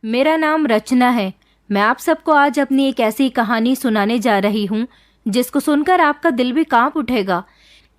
मेरा नाम रचना है। मैं आप सबको आज अपनी एक ऐसी कहानी सुनाने जा रही हूँ जिसको सुनकर आपका दिल भी कांप उठेगा,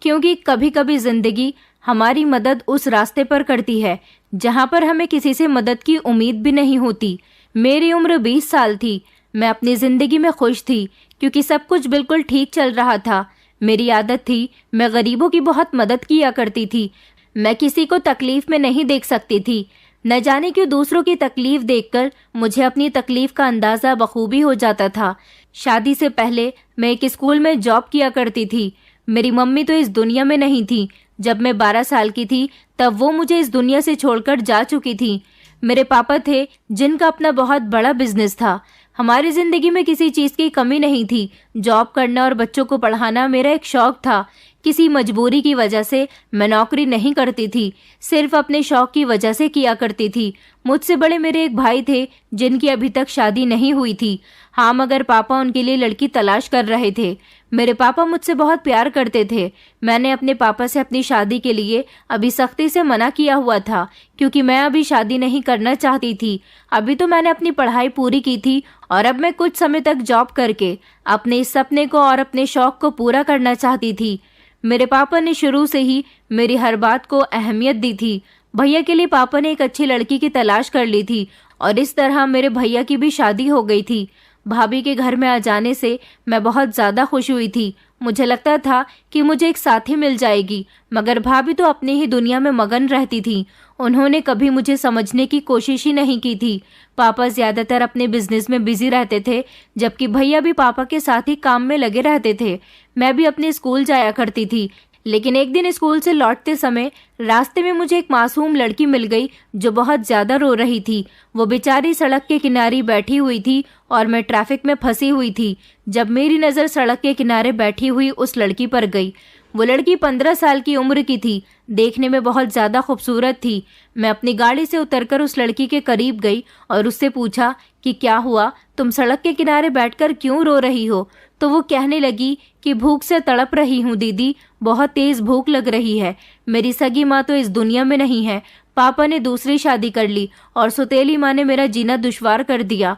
क्योंकि कभी कभी जिंदगी हमारी मदद उस रास्ते पर करती है जहाँ पर हमें किसी से मदद की उम्मीद भी नहीं होती। मेरी उम्र 20 साल थी। मैं अपनी जिंदगी में खुश थी क्योंकि सब कुछ बिल्कुल ठीक चल रहा था। मेरी आदत थी, मैं गरीबों की बहुत मदद किया करती थी। मैं किसी को तकलीफ में नहीं देख सकती थी। न जाने क्यों दूसरों की तकलीफ देखकर मुझे अपनी तकलीफ का अंदाजा बखूबी हो जाता था। शादी से पहले मैं एक स्कूल में जॉब किया करती थी। मेरी मम्मी तो इस दुनिया में नहीं थी। जब मैं 12 साल की थी तब वो मुझे इस दुनिया से छोड़कर जा चुकी थी। मेरे पापा थे जिनका अपना बहुत बड़ा बिजनेस था। हमारी जिंदगी में किसी चीज की कमी नहीं थी। जॉब करना और बच्चों को पढ़ाना मेरा एक शौक था। किसी मजबूरी की वजह से मैं नौकरी नहीं करती थी, सिर्फ अपने शौक की वजह से किया करती थी। मुझसे बड़े मेरे एक भाई थे जिनकी अभी तक शादी नहीं हुई थी। हाँ, मगर पापा उनके लिए लड़की तलाश कर रहे थे। मेरे पापा मुझसे बहुत प्यार करते थे। मैंने अपने पापा से अपनी शादी के लिए अभी सख्ती से मना किया हुआ था, क्योंकि मैं अभी शादी नहीं करना चाहती थी। अभी तो मैंने अपनी पढ़ाई पूरी की थी और अब मैं कुछ समय तक जॉब करके अपने इस सपने को और अपने शौक को पूरा करना चाहती थी। मेरे पापा ने शुरू से ही मेरी हर बात को अहमियत दी थी। भैया के लिए पापा ने एक अच्छी लड़की की तलाश कर ली थी और इस तरह मेरे भैया की भी शादी हो गई थी। भाभी के घर में आ जाने से मैं बहुत ज़्यादा खुश हुई थी। मुझे लगता था कि मुझे एक साथी मिल जाएगी, मगर भाभी तो अपनी ही दुनिया में मगन रहती थी। उन्होंने कभी मुझे समझने की कोशिश ही नहीं की थी। पापा ज़्यादातर अपने बिजनेस में बिजी रहते थे, जबकि भैया भी पापा के साथ ही काम में लगे रहते थे। मैं भी अपने स्कूल जाया करती थी, लेकिन एक दिन स्कूल से लौटते समय रास्ते में मुझे एक मासूम लड़की मिल गई जो बहुत ज़्यादा रो रही थी। वो बेचारी सड़क के किनारे बैठी हुई थी और मैं ट्रैफिक में फंसी हुई थी। जब मेरी नज़र सड़क के किनारे बैठी हुई उस लड़की पर गई, वो लड़की 15 साल की उम्र की थी। देखने में बहुत ज़्यादा खूबसूरत थी। मैं अपनी गाड़ी से उतरकर उस लड़की के करीब गई और उससे पूछा कि क्या हुआ, तुम सड़क के किनारे बैठकर क्यों रो रही हो? तो वो कहने लगी कि भूख से तड़प रही हूँ दीदी, बहुत तेज भूख लग रही है। मेरी सगी माँ तो इस दुनिया में नहीं है। पापा ने दूसरी शादी कर ली और सौतेली माँ ने मेरा जीना दुश्वार कर दिया।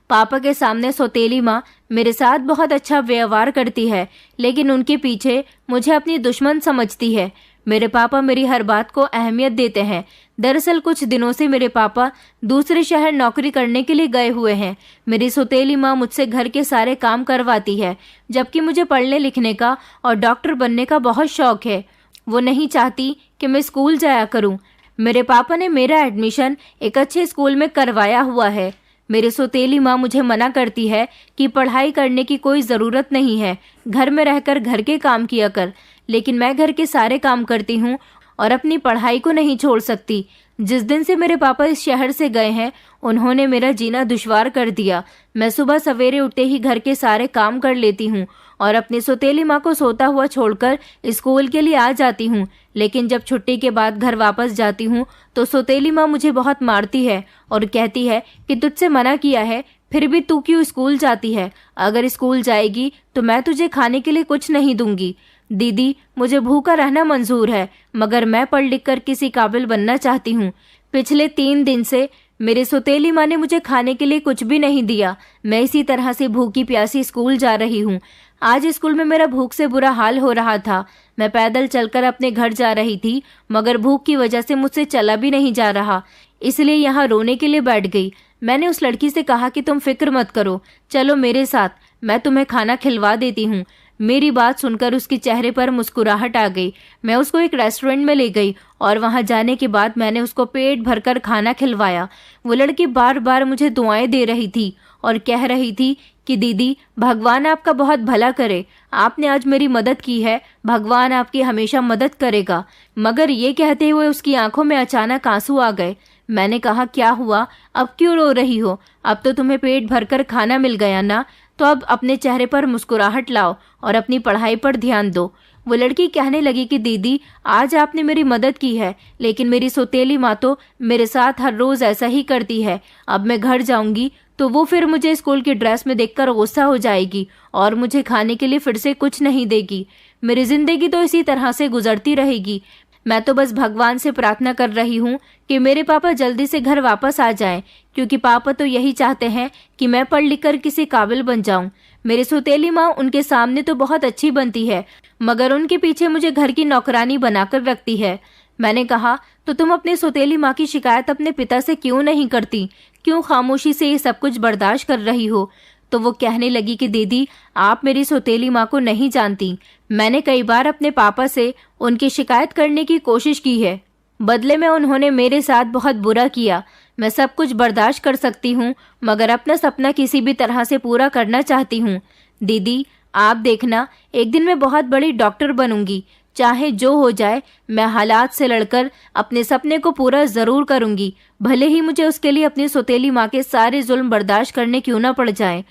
पापा के सामने सौतेली माँ मेरे साथ बहुत अच्छा व्यवहार करती है, लेकिन उनके पीछे मुझे अपनी दुश्मन समझती है। मेरे पापा मेरी हर बात को अहमियत देते हैं। दरअसल कुछ दिनों से मेरे पापा दूसरे शहर नौकरी करने के लिए गए हुए हैं। मेरी सौतेली माँ मुझसे घर के सारे काम करवाती है, जबकि मुझे पढ़ने लिखने का और डॉक्टर बनने का बहुत शौक है। वो नहीं चाहती कि मैं स्कूल जाया करूँ। मेरे पापा ने मेरा एडमिशन एक अच्छे स्कूल में करवाया हुआ है। मेरी सौतेली माँ मुझे मना करती है कि पढ़ाई करने की कोई ज़रूरत नहीं है, घर में रहकर घर के काम किया कर। लेकिन मैं घर के सारे काम करती हूँ और अपनी पढ़ाई को नहीं छोड़ सकती। जिस दिन से मेरे पापा इस शहर से गए हैं, उन्होंने मेरा जीना दुश्वार कर दिया। मैं सुबह सवेरे उठते ही घर के सारे काम कर लेती हूँ और अपनी सौतेली माँ को सोता हुआ छोड़कर स्कूल के लिए आ जाती हूँ। लेकिन जब छुट्टी के बाद घर वापस जाती हूँ तो सौतेली माँ मुझे बहुत मारती है और कहती है कि तुझसे मना किया है, फिर भी तू क्यों स्कूल जाती है? अगर स्कूल जाएगी तो मैं तुझे खाने के लिए कुछ नहीं दूंगी। दीदी, मुझे भूखा रहना मंजूर है, मगर मैं पढ़ लिख कर किसी काबिल बनना चाहती हूँ। पिछले 3 दिन से मेरे सौतेली माँ ने मुझे खाने के लिए कुछ भी नहीं दिया। मैं इसी तरह से भूखी प्यासी स्कूल जा रही हूँ। आज स्कूल में मेरा भूख से बुरा हाल हो रहा था। मैं पैदल चलकर अपने घर जा रही थी, मगर भूख की वजह से मुझसे चला भी नहीं जा रहा, इसलिए यहाँ रोने के लिए बैठ गई। मैंने उस लड़की से कहा कि तुम फिक्र मत करो, चलो मेरे साथ, मैं तुम्हें खाना खिलवा देती हूँ। मेरी बात सुनकर उसके चेहरे पर मुस्कुराहट आ गई। मैं उसको एक रेस्टोरेंट में ले गई और वहां जाने के बाद मैंने उसको पेट भरकर खाना खिलवाया। वो लड़की बार बार मुझे दुआएं दे रही थी और कह रही थी कि दीदी, भगवान आपका बहुत भला करे, आपने आज मेरी मदद की है, भगवान आपकी हमेशा मदद करेगा। मगर ये कहते हुए उसकी आंखों में अचानक आंसू आ गए। मैंने कहा, क्या हुआ, अब क्यों रो रही हो? अब तो तुम्हें पेट भरकर खाना मिल गया ना, तो अब अपने चेहरे पर मुस्कुराहट लाओ और अपनी पढ़ाई पर ध्यान दो। वो लड़की कहने लगी कि दीदी, आज आपने मेरी मदद की है, लेकिन मेरी सौतेली माँ तो मेरे साथ हर रोज ऐसा ही करती है। अब मैं घर जाऊंगी तो वो फिर मुझे स्कूल की ड्रेस में देखकर गुस्सा हो जाएगी और मुझे खाने के लिए फिर से कुछ नहीं देगी। मेरी जिंदगी तो इसी तरह से गुजरती रहेगी। मैं तो बस भगवान से प्रार्थना कर रही हूँ कि मेरे पापा जल्दी से घर वापस आ जाएं, क्योंकि पापा तो यही चाहते हैं कि मैं पढ़ लिख कर किसी काबिल बन जाऊं। मेरी सौतेली माँ उनके सामने तो बहुत अच्छी बनती है, मगर उनके पीछे मुझे घर की नौकरानी बनाकर रखती है। मैंने कहा, तो तुम अपनी सौतेली माँ की शिकायत अपने पिता से क्यों नहीं करती? क्यों खामोशी से ये सब कुछ बर्दाश्त कर रही हो? तो वो कहने लगी कि दीदी, आप मेरी सौतेली माँ को नहीं जानती। मैंने कई बार अपने पापा से उनकी शिकायत करने की कोशिश की है। बदले में उन्होंने मेरे साथ बहुत बुरा किया। मैं सब कुछ बर्दाश्त कर सकती हूँ, मगर अपना सपना किसी भी तरह से पूरा करना चाहती हूँ। दीदी, आप देखना, एक दिन मैं बहुत बड़ी डॉक्टर बनूंगी। चाहे जो हो जाए, मैं हालात से लड़कर अपने सपने को पूरा जरूर करूंगी, भले ही मुझे उसके लिए अपनी सौतेली माँ के सारे जुल्म बर्दाश्त करने क्यों ना पड़ जाएं।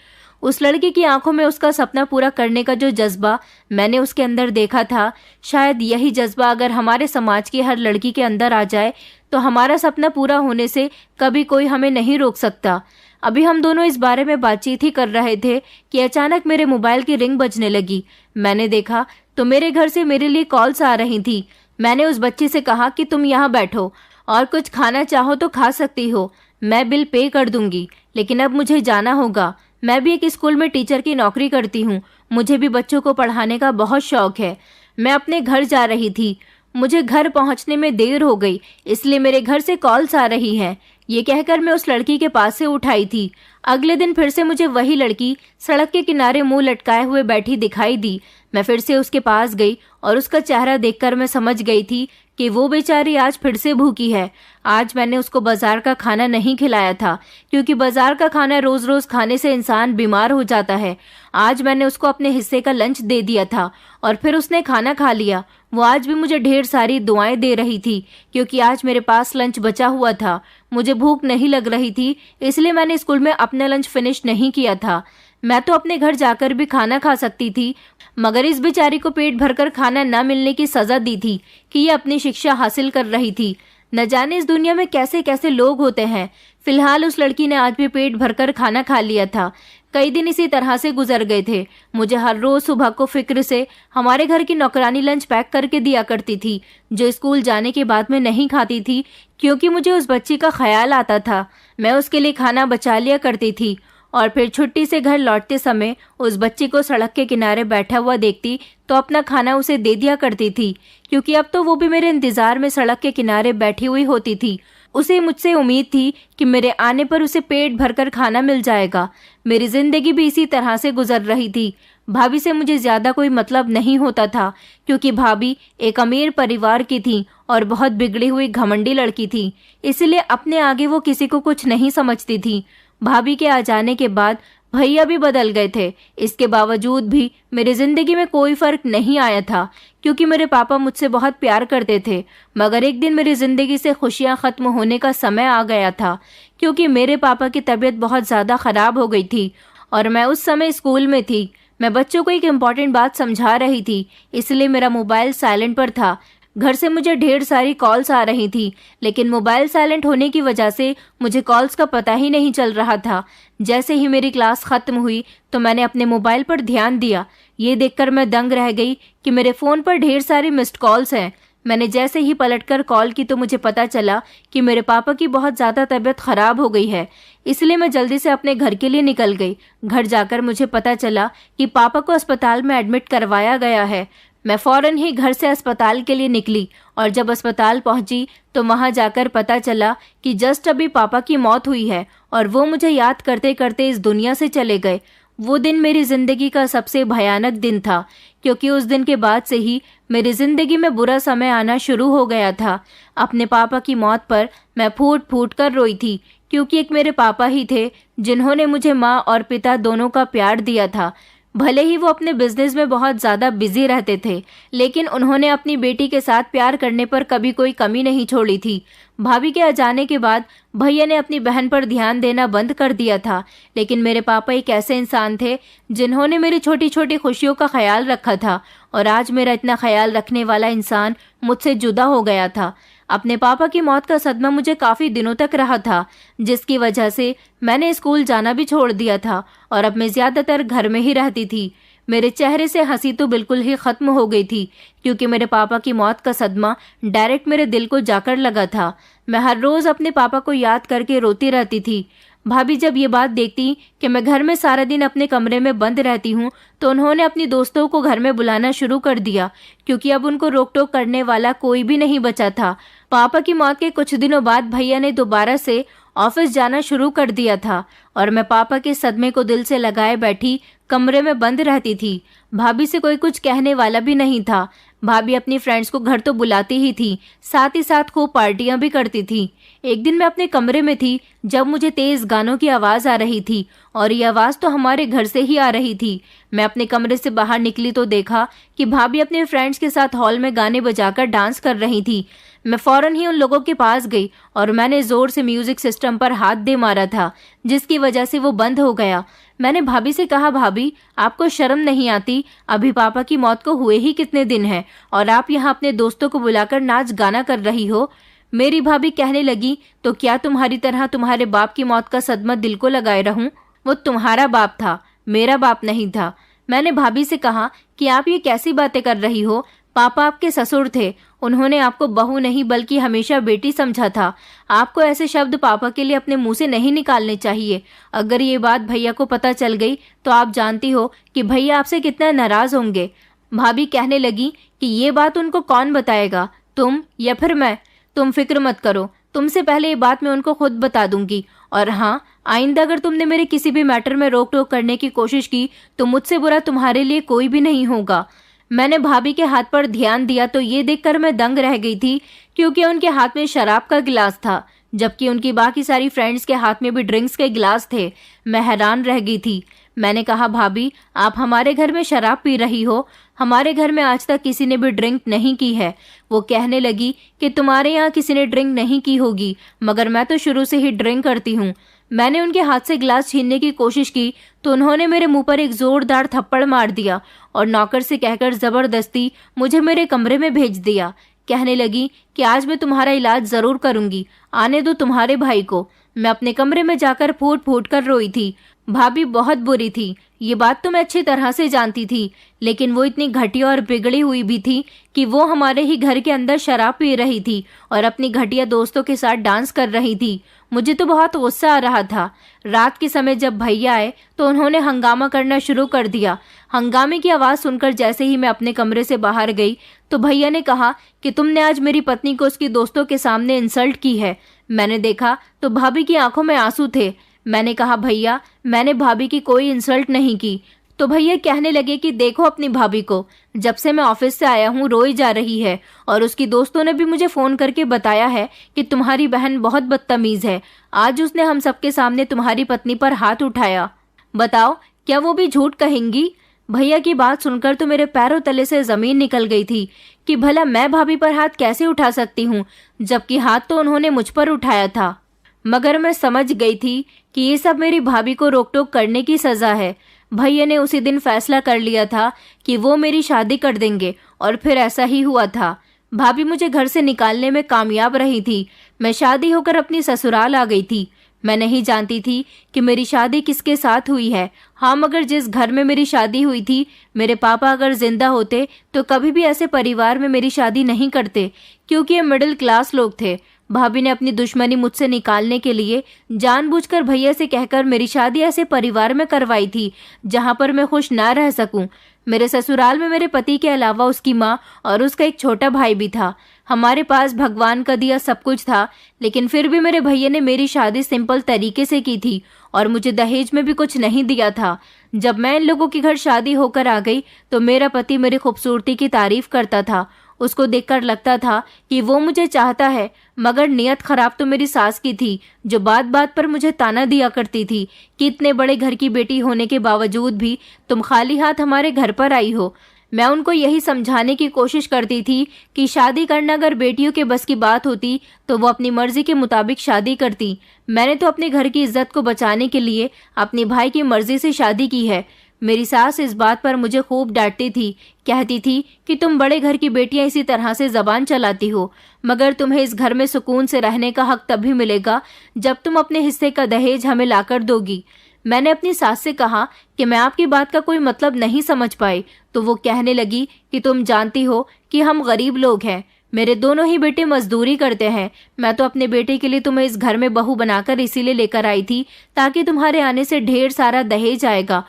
उस लड़की की आंखों में उसका सपना पूरा करने का जो जज्बा मैंने उसके अंदर देखा था, शायद यही जज्बा अगर हमारे समाज की हर लड़की के अंदर आ जाए तो हमारा सपना पूरा होने से कभी कोई हमें नहीं रोक सकता। अभी हम दोनों इस बारे में बातचीत ही कर रहे थे कि अचानक मेरे मोबाइल की रिंग बजने लगी। मैंने देखा तो मेरे घर से मेरे लिए कॉल्स आ रही थी। मैंने उस बच्ची से कहा कि तुम यहाँ बैठो और कुछ खाना चाहो तो खा सकती हो, मैं बिल पे कर दूंगी, लेकिन अब मुझे जाना होगा। मैं भी एक स्कूल में टीचर की नौकरी करती हूँ, मुझे भी बच्चों को पढ़ाने का बहुत शौक है। मैं अपने घर जा रही थी, मुझे घर पहुंचने में देर हो गई, इसलिए मेरे घर से कॉल्स आ रही हैं। ये कहकर मैं उस लड़की के पास से उठाई थी। अगले दिन फिर से मुझे वही लड़की सड़क के किनारे मुंह लटकाए हुए बैठी दिखाई दी। मैं फिर से उसके पास गई और उसका चेहरा देखकर मैं समझ गई थी कि वो बेचारी आज फिर से भूखी है। आज मैंने उसको बाजार का खाना नहीं खिलाया था, क्योंकि बाजार का खाना रोज रोज खाने से इंसान बीमार हो जाता है। आज मैंने उसको अपने हिस्से का लंच दे दिया था और फिर उसने खाना खा लिया। वो आज भी मुझे ढेर सारी दुआएं दे रही थी, क्योंकि आज मेरे पास लंच बचा हुआ था। मुझे भूख नहीं लग रही थी, इसलिए मैंने स्कूल में अपना लंच फिनिश नहीं किया था। मैं तो अपने घर जाकर भी खाना खा सकती थी, मगर इस बेचारी को पेट भरकर खाना न मिलने की सजा दी थी कि ये अपनी शिक्षा हासिल कर रही थी। न जाने इस दुनिया में कैसे कैसे लोग होते हैं। फिलहाल उस लड़की ने आज भी पेट भरकर खाना खा लिया था। कई दिन इसी तरह से गुजर गए थे। मुझे हर रोज सुबह को फिक्र से हमारे घर की नौकरानी लंच पैक करके दिया करती थी, जो स्कूल जाने के बाद मैं नहीं खाती थी, क्योंकि मुझे उस बच्ची का ख्याल आता था। मैं उसके लिए खाना बचा लिया करती थी और फिर छुट्टी से घर लौटते समय उस बच्ची को सड़क के किनारे बैठा हुआ देखती तो अपना खाना उसे दे दिया करती थी, क्योंकि अब तो वो भी मेरे इंतजार में सड़क के किनारे बैठी हुई होती थी। उसे मुझसे उम्मीद थी कि मेरे आने पर उसे पेट भरकर खाना मिल जाएगा। मेरी जिंदगी भी इसी तरह से गुजर रही थी। भाभी से मुझे ज्यादा कोई मतलब नहीं होता था, क्योंकि भाभी एक अमीर परिवार की थी और बहुत बिगड़ी हुई घमंडी लड़की थी, इसलिए अपने आगे वो किसी को कुछ नहीं समझती थी। भाभी के आ जाने के बाद भैया भी बदल गए थे। इसके बावजूद भी मेरी जिंदगी में कोई फर्क नहीं आया था, क्योंकि मेरे पापा मुझसे बहुत प्यार करते थे। मगर एक दिन मेरी जिंदगी से खुशियां खत्म होने का समय आ गया था, क्योंकि मेरे पापा की तबीयत बहुत ज्यादा खराब हो गई थी और मैं उस समय स्कूल में थी। मैं बच्चों को एक इम्पॉर्टेंट बात समझा रही थी, इसलिए मेरा मोबाइल साइलेंट पर था। घर से मुझे ढेर सारी कॉल्स आ रही थी, लेकिन मोबाइल साइलेंट होने की वजह से मुझे कॉल्स का पता ही नहीं चल रहा था। जैसे ही मेरी क्लास खत्म हुई तो मैंने अपने मोबाइल पर ध्यान दिया। ये देखकर मैं दंग रह गई कि मेरे फोन पर ढेर सारी मिस्ड कॉल्स हैं। मैंने जैसे ही पलटकर कॉल की तो मुझे पता चला कि मेरे पापा की बहुत ज़्यादा तबीयत खराब हो गई है। इसलिए मैं जल्दी से अपने घर के लिए निकल गई। घर जाकर मुझे पता चला कि पापा को अस्पताल में एडमिट करवाया गया है। मैं फौरन ही घर से अस्पताल के लिए निकली और जब अस्पताल पहुंची तो वहां जाकर पता चला कि जस्ट अभी पापा की मौत हुई है और वो मुझे याद करते करते इस दुनिया से चले गए। वो दिन मेरी जिंदगी का सबसे भयानक दिन था, क्योंकि उस दिन के बाद से ही मेरी जिंदगी में बुरा समय आना शुरू हो गया था। अपने पापा की मौत पर मैं फूट फूट कर रोई थी, क्योंकि एक मेरे पापा ही थे जिन्होंने मुझे माँ और पिता दोनों का प्यार दिया था। भले ही वो अपने बिजनेस में बहुत ज़्यादा बिजी रहते थे, लेकिन उन्होंने अपनी बेटी के साथ प्यार करने पर कभी कोई कमी नहीं छोड़ी थी। भाभी के आ जाने के बाद भैया ने अपनी बहन पर ध्यान देना बंद कर दिया था, लेकिन मेरे पापा एक ऐसे इंसान थे जिन्होंने मेरी छोटी छोटी खुशियों का ख्याल रखा था, और आज मेरा इतना ख्याल रखने वाला इंसान मुझसे जुदा हो गया था। अपने पापा की मौत का सदमा मुझे काफ़ी दिनों तक रहा था, जिसकी वजह से मैंने स्कूल जाना भी छोड़ दिया था और अब मैं ज़्यादातर घर में ही रहती थी। मेरे चेहरे से हंसी तो बिल्कुल ही खत्म हो गई थी, क्योंकि मेरे पापा की मौत का सदमा डायरेक्ट मेरे दिल को जाकर लगा था। मैं हर रोज अपने पापा को याद करके रोती रहती थी। भाभी जब ये बात देखती कि मैं घर में सारा दिन अपने कमरे में बंद रहती हूँ, तो उन्होंने अपनी दोस्तों को घर में बुलाना शुरू कर दिया, क्योंकि अब उनको रोक टोक करने वाला कोई भी नहीं बचा था। पापा की मौत के कुछ दिनों बाद भैया ने दोबारा से ऑफिस जाना शुरू कर दिया था और मैं पापा के सदमे को दिल से लगाए बैठी कमरे में बंद रहती थी। भाभी से कोई कुछ कहने वाला भी नहीं था। भाभी अपनी फ्रेंड्स को घर तो बुलाती ही थी, साथ ही साथ खूब पार्टियां भी करती थी। एक दिन मैं अपने कमरे में थी जब मुझे तेज गानों की आवाज आ रही थी, और ये आवाज तो हमारे घर से ही आ रही थी। मैं अपने कमरे से बाहर निकली तो देखा कि भाभी अपने फ्रेंड्स के साथ हॉल में गाने बजाकर डांस कर रही थी। मैं फौरन ही उन लोगों के पास गई और मैंने जोर से म्यूजिक सिस्टम पर हाथ दे मारा था, जिसकी वजह से वो बंद हो गया। मैंने भाभी से कहा, भाभी आपको शर्म नहीं आती? अभी पापा की मौत को हुए ही कितने दिन हैं और आप यहाँ अपने दोस्तों को बुलाकर नाच गाना कर रही हो। मेरी भाभी कहने लगी, तो क्या तुम्हारी तरह तुम्हारे बाप की मौत का सदमा दिल को लगाए रहूं? वो तुम्हारा बाप था, मेरा बाप नहीं था। मैंने भाभी से कहा कि आप ये कैसी बातें कर रही हो? पापा आपके ससुर थे, उन्होंने आपको बहू नहीं बल्कि हमेशा बेटी समझा था। आपको ऐसे शब्द पापा के लिए अपने मुंह से नहीं निकालने चाहिए। अगर ये बात भैया को पता चल गई तो आप जानती हो कि भैया आपसे कितना नाराज होंगे। भाभी कहने लगी कि ये बात उनको कौन बताएगा, तुम या फिर मैं? तुम फिक्र मत करो, तुमसे पहले ये बात मैं उनको खुद बता दूंगी। और हाँ, आइंदा अगर तुमने मेरे किसी भी मैटर में रोक टोक करने की कोशिश की तो मुझसे बुरा तुम्हारे लिए कोई भी नहीं होगा। मैंने भाभी के हाथ पर ध्यान दिया तो ये देखकर मैं दंग रह गई थी, क्योंकि उनके हाथ में शराब का गिलास था, जबकि उनकी बाकी सारी फ्रेंड्स के हाथ में भी ड्रिंक्स के गिलास थे। मैं हैरान रह गई थी। मैंने कहा, भाभी आप हमारे घर में शराब पी रही हो? हमारे घर में आज तक किसी ने भी ड्रिंक नहीं की है। वो कहने लगी कि तुम्हारे यहाँ किसी ने ड्रिंक नहीं की होगी, मगर मैं तो शुरू से ही ड्रिंक करती हूँ। मैंने उनके हाथ से गिलास छीनने की कोशिश की तो उन्होंने मेरे मुंह पर एक जोरदार थप्पड़ मार दिया और नौकर से कहकर जबरदस्ती मुझे मेरे कमरे में भेज दिया। कहने लगी कि आज मैं तुम्हारा इलाज जरूर करूंगी, आने दो तुम्हारे भाई को। मैं अपने कमरे में जाकर फूट फूट कर रोई थी। भाभी बहुत बुरी थी, ये बात तो मैं अच्छी तरह से जानती थी, लेकिन वो इतनी घटिया और बिगड़ी हुई भी थी कि वो हमारे ही घर के अंदर शराब पी रही थी और अपनी घटिया दोस्तों के साथ डांस कर रही थी। मुझे तो बहुत गुस्सा आ रहा था। रात के समय जब भैया आए तो उन्होंने हंगामा करना शुरू कर दिया। हंगामे की आवाज सुनकर जैसे ही मैं अपने कमरे से बाहर गई तो भैया ने कहा कि तुमने आज मेरी पत्नी को उसकी दोस्तों के सामने इंसल्ट की है। मैंने देखा तो भाभी की आंखों में आंसू थे। मैंने कहा, भैया मैंने भाभी की कोई इंसल्ट नहीं की। तो भैया कहने लगे कि देखो अपनी भाभी को, जब से मैं ऑफिस से आया हूँ रोई जा रही है और उसकी दोस्तों ने भी मुझे फोन करके बताया है कि तुम्हारी बहन बहुत बदतमीज है। आज उसने हम सबके सामने तुम्हारी पत्नी पर हाथ उठाया। बताओ क्या वो भी झूठ कहेंगी? भैया की बात सुनकर तो मेरे पैरों तले से जमीन निकल गई थी कि भला मैं भाभी पर हाथ कैसे उठा सकती हूँ, जबकि हाथ तो उन्होंने मुझ पर उठाया था। मगर मैं समझ गई थी कि ये सब मेरी भाभी को रोक टोक करने की सजा है। भैया ने उसी दिन फैसला कर लिया था कि वो मेरी शादी कर देंगे और फिर ऐसा ही हुआ था। भाभी मुझे घर से निकालने में कामयाब रही थी। मैं शादी होकर अपनी ससुराल आ गई थी। मैं नहीं जानती थी कि मेरी शादी किसके साथ हुई है। हाँ, मगर जिस घर में मेरी शादी हुई थी, मेरे पापा अगर जिंदा होते तो कभी भी ऐसे परिवार में मेरी शादी नहीं करते, क्योंकि ये मिडिल क्लास लोग थे। भाभी ने अपनी दुश्मनी मुझसे निकालने के लिए जानबूझकर भैया से कहकर मेरी शादी ऐसे परिवार में करवाई थी जहां पर मैं खुश ना रह सकूं। मेरे ससुराल में मेरे पति के अलावा उसकी माँ और उसका एक छोटा भाई भी था। हमारे पास भगवान का दिया सब कुछ था, लेकिन फिर भी मेरे भैया ने मेरी शादी सिंपल तरीके से की थी और मुझे दहेज में भी कुछ नहीं दिया था। जब मैं इन लोगों के घर शादी होकर आ गई तो मेरा पति मेरी खूबसूरती की तारीफ करता था। उसको देखकर लगता था कि वो मुझे चाहता है, मगर नियत खराब तो मेरी सास की थी, जो बात बात पर मुझे ताना दिया करती थी कि इतने बड़े घर की बेटी होने के बावजूद भी तुम खाली हाथ हमारे घर पर आई हो। मैं उनको यही समझाने की कोशिश करती थी कि शादी करना अगर बेटियों के बस की बात होती तो वो अपनी मर्जी के मुताबिक शादी करती। मैंने तो अपने घर की इज्जत को बचाने के लिए अपने भाई की मर्जी से शादी की है। मेरी सास इस बात पर मुझे खूब डांटती थी, कहती थी कि तुम बड़े घर की बेटियां इसी तरह से जबान चलाती हो, मगर तुम्हें इस घर में सुकून से रहने का हक तभी मिलेगा जब तुम अपने हिस्से का दहेज हमें लाकर दोगी। मैंने अपनी सास से कहा कि मैं आपकी बात का कोई मतलब नहीं समझ पाई, तो वो कहने लगी कि तुम जानती हो कि हम गरीब लोग हैं, मेरे दोनों ही बेटे मजदूरी करते हैं। मैं तो अपने बेटे के लिए तुम्हें इस घर में बहू बनाकर इसीलिए लेकर आई थी ताकि तुम्हारे आने से ढेर सारा दहेज आएगा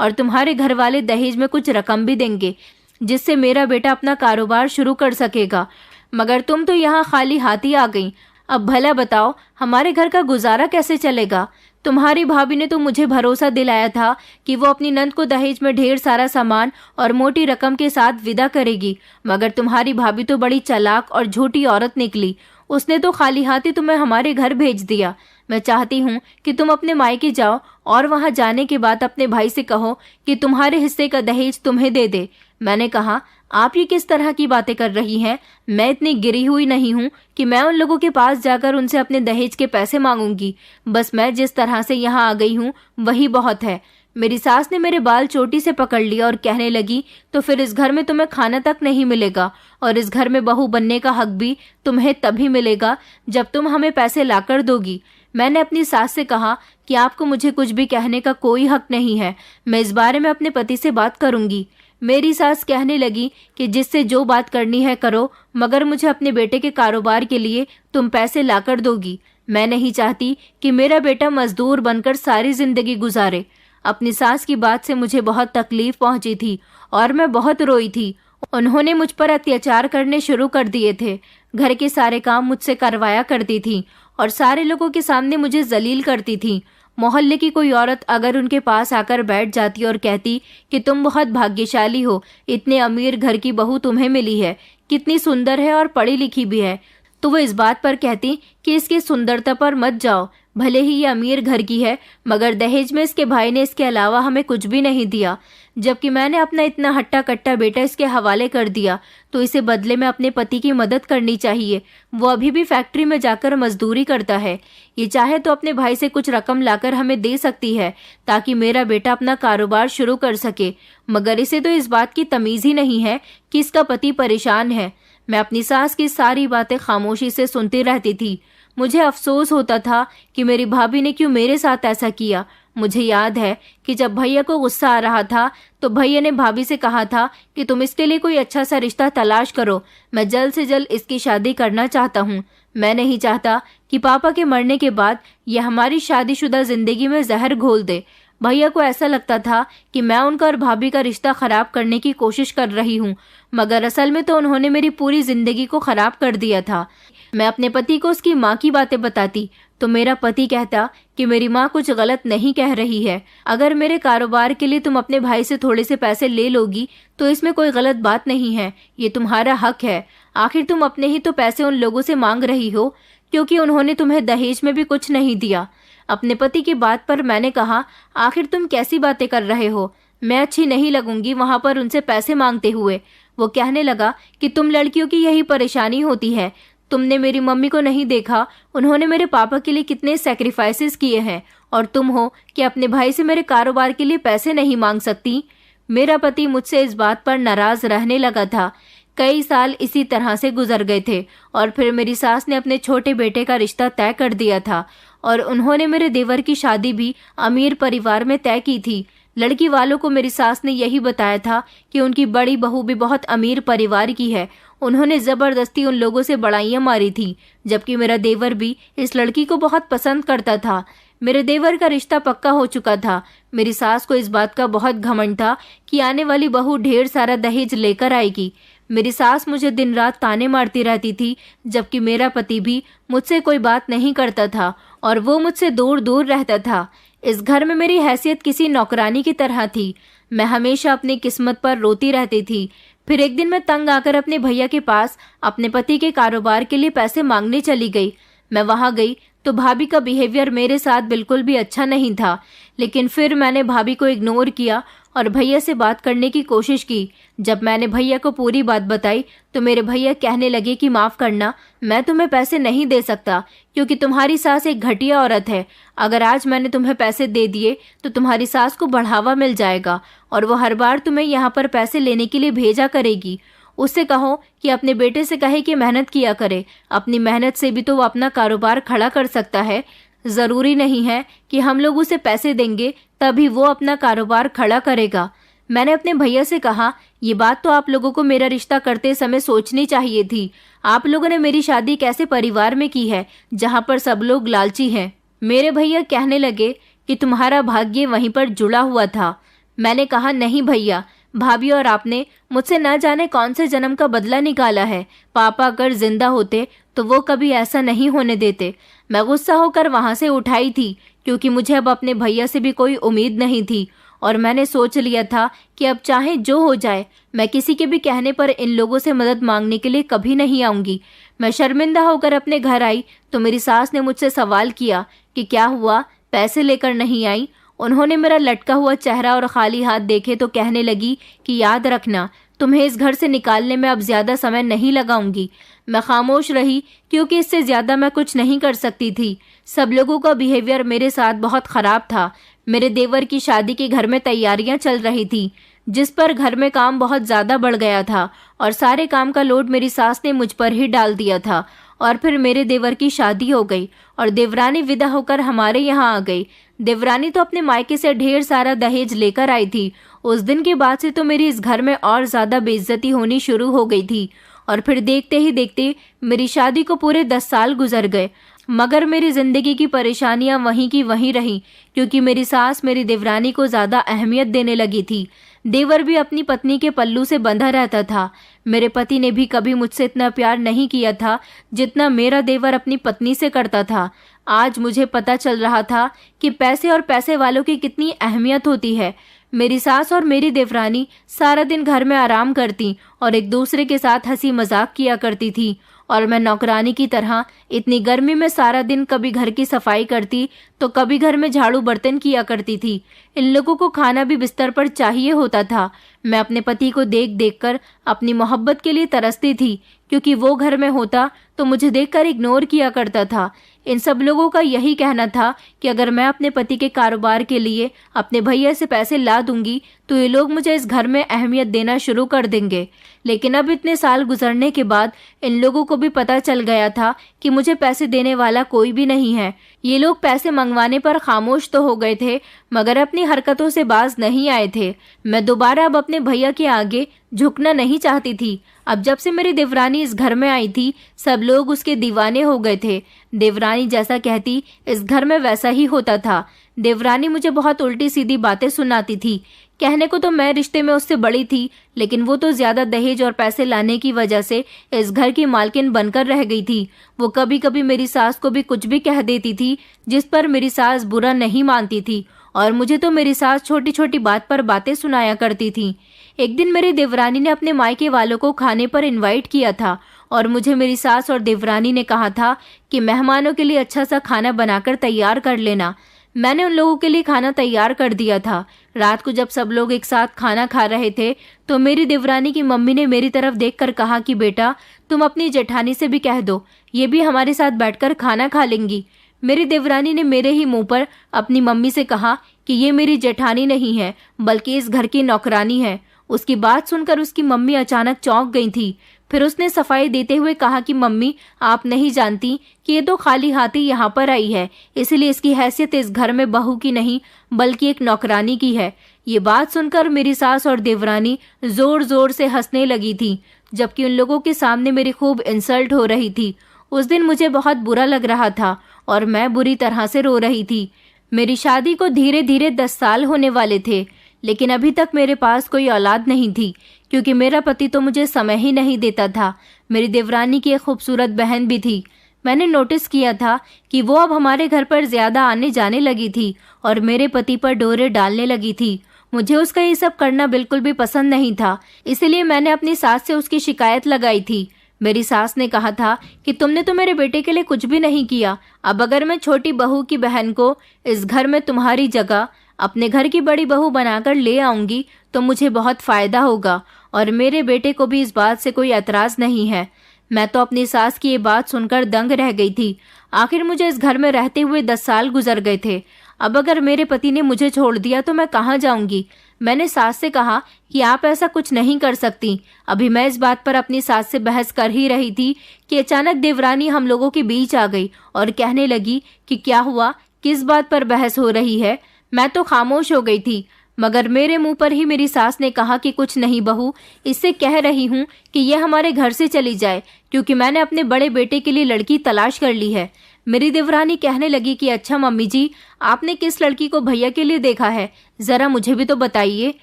और तुम्हारे घर वाले दहेज में कुछ रकम भी देंगे, जिससे मेरा बेटा अपना कारोबार शुरू कर सकेगा। मगर तुम तो यहाँ खाली हाथ ही आ गई। अब भला बताओ हमारे घर का गुजारा कैसे चलेगा? तुम्हारी भाभी ने तो मुझे भरोसा दिलाया था कि वो अपनी नंद को दहेज में ढेर सारा सामान और मोटी रकम के साथ विदा करेगी, मगर तुम्हारी भाभी तो बड़ी चालाक और झूठी औरत निकली। उसने तो खाली हाथ ही तुम्हें हमारे घर भेज दिया। मैं चाहती हूँ कि तुम अपने मायके जाओ और वहां जाने के बाद अपने भाई से कहो कि तुम्हारे हिस्से का दहेज तुम्हें दे दे। मैंने कहा, आप ये किस तरह की बातें कर रही हैं? मैं इतनी गिरी हुई नहीं हूँ कि मैं उन लोगों के पास जाकर उनसे अपने दहेज के पैसे मांगूंगी। बस मैं जिस तरह से यहाँ आ गई हूँ वही बहुत है। मेरी सास ने मेरे बाल चोटी से पकड़ लिया और कहने लगी, तो फिर इस घर में तुम्हें खाना तक नहीं मिलेगा और इस घर में बहू बनने का हक भी तुम्हें तभी मिलेगा जब तुम हमें पैसे लाकर दोगी। मैंने अपनी सास से कहा कि आपको मुझे कुछ भी कहने का कोई हक नहीं है, मैं इस बारे में अपने पति से बात करूंगी। मेरी सास कहने लगी कि जिससे जो बात करनी है करो, मगर मुझे अपने बेटे के कारोबार के लिए तुम पैसे लाकर दोगी। मैं नहीं चाहती कि मेरा बेटा मजदूर बनकर सारी जिंदगी गुजारे। अपनी सास की बात से मुझे बहुत तकलीफ पहुंची थी और मैं बहुत रोई थी। उन्होंने मुझ पर अत्याचार करने शुरू कर दिए थे। घर के सारे काम मुझसे करवाया करती थी और सारे लोगों के सामने मुझे जलील करती थी। मोहल्ले की कोई औरत अगर उनके पास आकर बैठ जाती और कहती कि तुम बहुत भाग्यशाली हो, इतने अमीर घर की बहू तुम्हें मिली है, कितनी सुंदर है और पढ़ी लिखी भी है, तो वो इस बात पर कहती कि इसकी सुंदरता पर मत जाओ, भले ही ये अमीर घर की है, मगर दहेज में इसके भाई ने इसके अलावा हमें कुछ भी नहीं दिया। जबकि मैंने अपना इतना हट्टा कट्टा बेटा इसके हवाले कर दिया, तो इसे बदले में अपने पति की मदद करनी चाहिए। वो अभी भी फैक्ट्री में जाकर मजदूरी करता है। ये चाहे तो अपने भाई से कुछ रकम लाकर हमें दे सकती है ताकि मेरा बेटा अपना कारोबार शुरू कर सके, मगर इसे तो इस बात की तमीज ही नहीं है कि इसका पति परेशान है। मैं अपनी सास की सारी बातें खामोशी से सुनती रहती थी। मुझे अफसोस होता था कि मेरी भाभी ने क्यों मेरे साथ ऐसा किया। मुझे याद है कि जब भैया को गुस्सा आ रहा था तो भैया ने भाभी से कहा था कि तुम इसके लिए कोई अच्छा सा रिश्ता तलाश करो, मैं जल्द से जल्द इसकी शादी करना चाहता हूँ। मैं नहीं चाहता कि पापा के मरने के बाद यह हमारी शादीशुदा जिंदगी में जहर घोल दे। भैया को ऐसा लगता था कि मैं उनका और भाभी का रिश्ता खराब करने की कोशिश कर रही हूँ, मगर असल में तो उन्होंने मेरी पूरी जिंदगी को खराब कर दिया था। मैं अपने पति को उसकी माँ की बातें बताती तो मेरा पति कहता कि मेरी माँ कुछ गलत नहीं कह रही है। अगर मेरे कारोबार के लिए तुम अपने भाई से थोड़े से पैसे ले लोगी तो इसमें कोई गलत बात नहीं है, ये तुम्हारा हक है। आखिर तुम अपने ही तो पैसे उन लोगों से मांग रही हो, क्योंकि उन्होंने तुम्हें दहेज में भी कुछ नहीं दिया। अपने पति की बात पर मैंने कहा, आखिर तुम कैसी बातें कर रहे हो? मैं अच्छी नहीं लगूंगी वहां पर उनसे पैसे मांगते हुए। वो कहने लगा कि तुम लड़कियों की यही परेशानी होती है। तुमने मेरी मम्मी को नहीं देखा, उन्होंने मेरे पापा के लिए कितने सैक्रिफाइसेस किए हैं, और तुम हो कि अपने भाई से मेरे कारोबार के लिए पैसे नहीं मांग सकती। मेरा पति मुझसे इस बात पर नाराज रहने लगा था। कई साल इसी तरह से गुजर गए थे और फिर मेरी सास ने अपने छोटे बेटे का रिश्ता तय कर दिया था और उन्होंने मेरे देवर की शादी भी अमीर परिवार में तय की थी। लड़की वालों को मेरी सास ने यही बताया था कि उनकी बड़ी बहू भी बहुत अमीर परिवार की है। उन्होंने जबरदस्ती उन लोगों से बड़ाइयां मारी थी, जबकि मेरा देवर भी इस लड़की को बहुत पसंद करता था। मेरे देवर का रिश्ता पक्का हो चुका था। मेरी सास को इस बात का बहुत घमंड था कि आने वाली बहू ढेर सारा दहेज लेकर आएगी। मेरी सास मुझे दिन रात ताने मारती रहती थी, जबकि मेरा पति भी मुझसे कोई बात नहीं करता था और वो मुझसे दूर दूर रहता था। इस घर में मेरी हैसियत किसी नौकरानी की तरह थी। मैं हमेशा अपनी किस्मत पर रोती रहती थी। फिर एक दिन मैं तंग आकर अपने भैया के पास अपने पति के कारोबार के लिए पैसे मांगने चली गई। मैं वहां गई तो भाभी का बिहेवियर मेरे साथ बिल्कुल भी अच्छा नहीं था, लेकिन फिर मैंने भाभी को इग्नोर किया और भैया से बात करने की कोशिश की। जब मैंने भैया को पूरी बात बताई तो मेरे भैया कहने लगे कि माफ करना, मैं तुम्हें पैसे नहीं दे सकता क्योंकि तुम्हारी सास एक घटिया औरत है। अगर आज मैंने तुम्हें पैसे दे दिए तो तुम्हारी सास को बढ़ावा मिल जाएगा और वो हर बार तुम्हें यहाँ पर पैसे लेने के लिए भेजा करेगी। उससे कहो कि अपने बेटे से कहे कि मेहनत किया करे, अपनी मेहनत से भी तो वो अपना कारोबार खड़ा कर सकता है। ज़रूरी नहीं है कि हम लोग उसे पैसे देंगे तभी वो अपना कारोबार खड़ा करेगा। मैंने अपने भैया से कहा, ये बात तो आप लोगों को मेरा रिश्ता करते समय सोचनी चाहिए थी। आप लोगों ने मेरी शादी एक ऐसे परिवार में की है जहाँ पर सब लोग लालची हैं। मेरे भैया कहने लगे कि तुम्हारा भाग्य वहीं पर जुड़ा हुआ था। मैंने कहा, नहीं भैया, भाभी और आपने मुझसे न जाने कौन से जन्म का बदला निकाला है। पापा अगर जिंदा होते तो वो कभी ऐसा नहीं होने देते। मैं गुस्सा होकर वहां से उठाई थी क्योंकि मुझे अब अपने भैया से भी कोई उम्मीद नहीं थी और मैंने सोच लिया था कि अब चाहे जो हो जाए मैं किसी के भी कहने पर इन लोगों से मदद मांगने के लिए कभी नहीं आऊंगी। मैं शर्मिंदा होकर अपने घर आई तो मेरी सास ने मुझसे सवाल किया कि क्या हुआ, पैसे लेकर नहीं आई। उन्होंने मेरा लटका हुआ चेहरा और खाली हाथ देखे तो कहने लगी कि याद रखना, तुम्हें इस घर से निकालने में अब ज्यादा समय नहीं लगाऊंगी। मैं खामोश रही क्योंकि इससे ज्यादा मैं कुछ नहीं कर सकती थी। सब लोगों का बिहेवियर मेरे साथ बहुत खराब था। मेरे देवर की शादी के घर में तैयारियां चल रही थी जिस पर घर में काम बहुत ज्यादा बढ़ गया था और सारे काम का लोड मेरी सास ने मुझ पर ही डाल दिया था। और फिर मेरे देवर की शादी हो गई और देवरानी विदा होकर हमारे यहाँ आ गई। देवरानी तो अपने मायके से ढेर सारा दहेज लेकर आई थी। उस दिन के बाद से तो मेरी इस घर में और ज्यादा बेइज्जती होनी शुरू हो गई थी और फिर देखते ही देखते मेरी शादी को पूरे 10 साल गुजर गए। मगर मेरी जिंदगी की परेशानियां वहीं की वहीं रहीं क्योंकि मेरी सास मेरी देवरानी को ज्यादा अहमियत देने लगी थी। देवर भी अपनी पत्नी के पल्लू से बंधा रहता था। मेरे पति ने भी कभी मुझसे इतना प्यार नहीं किया था जितना मेरा देवर अपनी पत्नी से करता था। आज मुझे पता चल रहा था कि पैसे और पैसे वालों की कितनी अहमियत होती है। मेरी सास और मेरी देवरानी सारा दिन घर में आराम करती और एक दूसरे के साथ हंसी मजाक किया करती थी और मैं नौकरानी की तरह इतनी गर्मी में सारा दिन कभी घर की सफाई करती तो कभी घर में झाड़ू बर्तन किया करती थी। इन लोगों को खाना भी बिस्तर पर चाहिए होता था। मैं अपने पति को देख देख कर अपनी मोहब्बत के लिए तरसती थी क्योंकि वो घर में होता तो मुझे देखकर इग्नोर किया करता था। इन सब लोगों का यही कहना था कि अगर मैं अपने पति के कारोबार के लिए अपने भैया से पैसे ला दूंगी तो ये लोग मुझे इस घर में अहमियत देना शुरू कर देंगे। लेकिन अब इतने साल गुजरने के बाद इन लोगों को भी पता चल गया था कि मुझे पैसे देने वाला कोई भी नहीं है। ये लोग पैसे मंगवाने पर खामोश तो हो गए थे मगर अपनी हरकतों से बाज नहीं आए थे। मैं दोबारा अब अपने भैया के आगे झुकना नहीं चाहती थी। अब जब से मेरी देवरानी इस घर में आई थी सब लोग उसके दीवाने हो गए थे। देवरानी जैसा कहती इस घर में वैसा ही होता था। देवरानी मुझे बहुत उल्टी सीधी बातें सुनाती थी। कहने को तो मैं रिश्ते में उससे बड़ी थी लेकिन वो तो ज्यादा दहेज और पैसे लाने की वजह से इस घर की मालकिन बनकर रह गई थी। वो कभी कभी मेरी सास को भी कुछ भी कह देती थी जिस पर मेरी सास बुरा नहीं मानती थी और मुझे तो मेरी सास छोटी छोटी बात पर बातें सुनाया करती थी। एक दिन मेरी देवरानी ने अपने मायके वालों को खाने पर इनवाइट किया था और मुझे मेरी सास और देवरानी ने कहा था कि मेहमानों के लिए अच्छा सा खाना बनाकर तैयार कर लेना। मैंने उन लोगों के लिए खाना तैयार कर दिया था। रात को जब सब लोग एक साथ खाना खा रहे थे तो मेरी देवरानी की मम्मी ने मेरी तरफ देखकर कहा कि बेटा तुम अपनी जेठानी से भी कह दो, ये भी हमारे साथ बैठकर खाना खा लेंगी। मेरी देवरानी ने मेरे ही मुंह पर अपनी मम्मी से कहा कि ये मेरी जेठानी नहीं है बल्कि इस घर की नौकरानी है। उसकी बात सुनकर उसकी मम्मी अचानक चौंक गई थी। फिर उसने सफाई देते हुए कहा कि मम्मी आप नहीं जानती कि ये तो खाली हाथ ही यहाँ पर आई है, इसलिए इसकी हैसियत इस घर में बहू की नहीं बल्कि एक नौकरानी की है। ये बात सुनकर मेरी सास और देवरानी जोर जोर से हंसने लगी थी जबकि उन लोगों के सामने मेरी खूब इंसल्ट हो रही थी। उस दिन मुझे बहुत बुरा लग रहा था और मैं बुरी तरह से रो रही थी। मेरी शादी को धीरे धीरे 10 साल होने वाले थे लेकिन अभी तक मेरे पास कोई औलाद नहीं थी क्योंकि मेरा पति तो मुझे समय ही नहीं देता था। मेरी देवरानी की एक खूबसूरत बहन भी थी। मैंने नोटिस किया था कि वो अब हमारे घर पर ज्यादा आने जाने लगी थी और मेरे पति पर डोरे डालने लगी थी। मुझे उसका ये सब करना बिल्कुल भी पसंद नहीं था, इसलिए मैंने अपनी सास से उसकी शिकायत लगाई थी। मेरी सास ने कहा था कि तुमने तो मेरे बेटे के लिए कुछ भी नहीं किया। अब अगर मैं छोटी बहू की बहन को इस घर में तुम्हारी जगह अपने घर की बड़ी बहू बनाकर ले आऊंगी तो मुझे बहुत फायदा होगा और मेरे बेटे को भी इस बात से कोई एतराज नहीं है। मैं तो अपनी सास की ये बात सुनकर दंग रह गई थी। आखिर मुझे इस घर में रहते हुए 10 साल गुजर गए थे। अब अगर मेरे पति ने मुझे छोड़ दिया तो मैं कहाँ जाऊंगी। मैंने सास से कहा कि आप ऐसा कुछ नहीं कर सकती। अभी मैं इस बात पर अपनी सास से बहस कर ही रही थी कि अचानक देवरानी हम लोगों के बीच आ गई और कहने लगी कि क्या हुआ, किस बात पर बहस हो रही है। मैं तो खामोश हो गई थी, मगर मेरे मुंह पर ही मेरी सास ने कहा कि कुछ नहीं बहू, इससे कह रही हूँ कि यह हमारे घर से चली जाए, क्योंकि मैंने अपने बड़े बेटे के लिए लड़की तलाश कर ली है। मेरी देवरानी कहने लगी कि अच्छा मम्मी जी, आपने किस लड़की को भैया के लिए देखा है, जरा मुझे भी तो बताइए,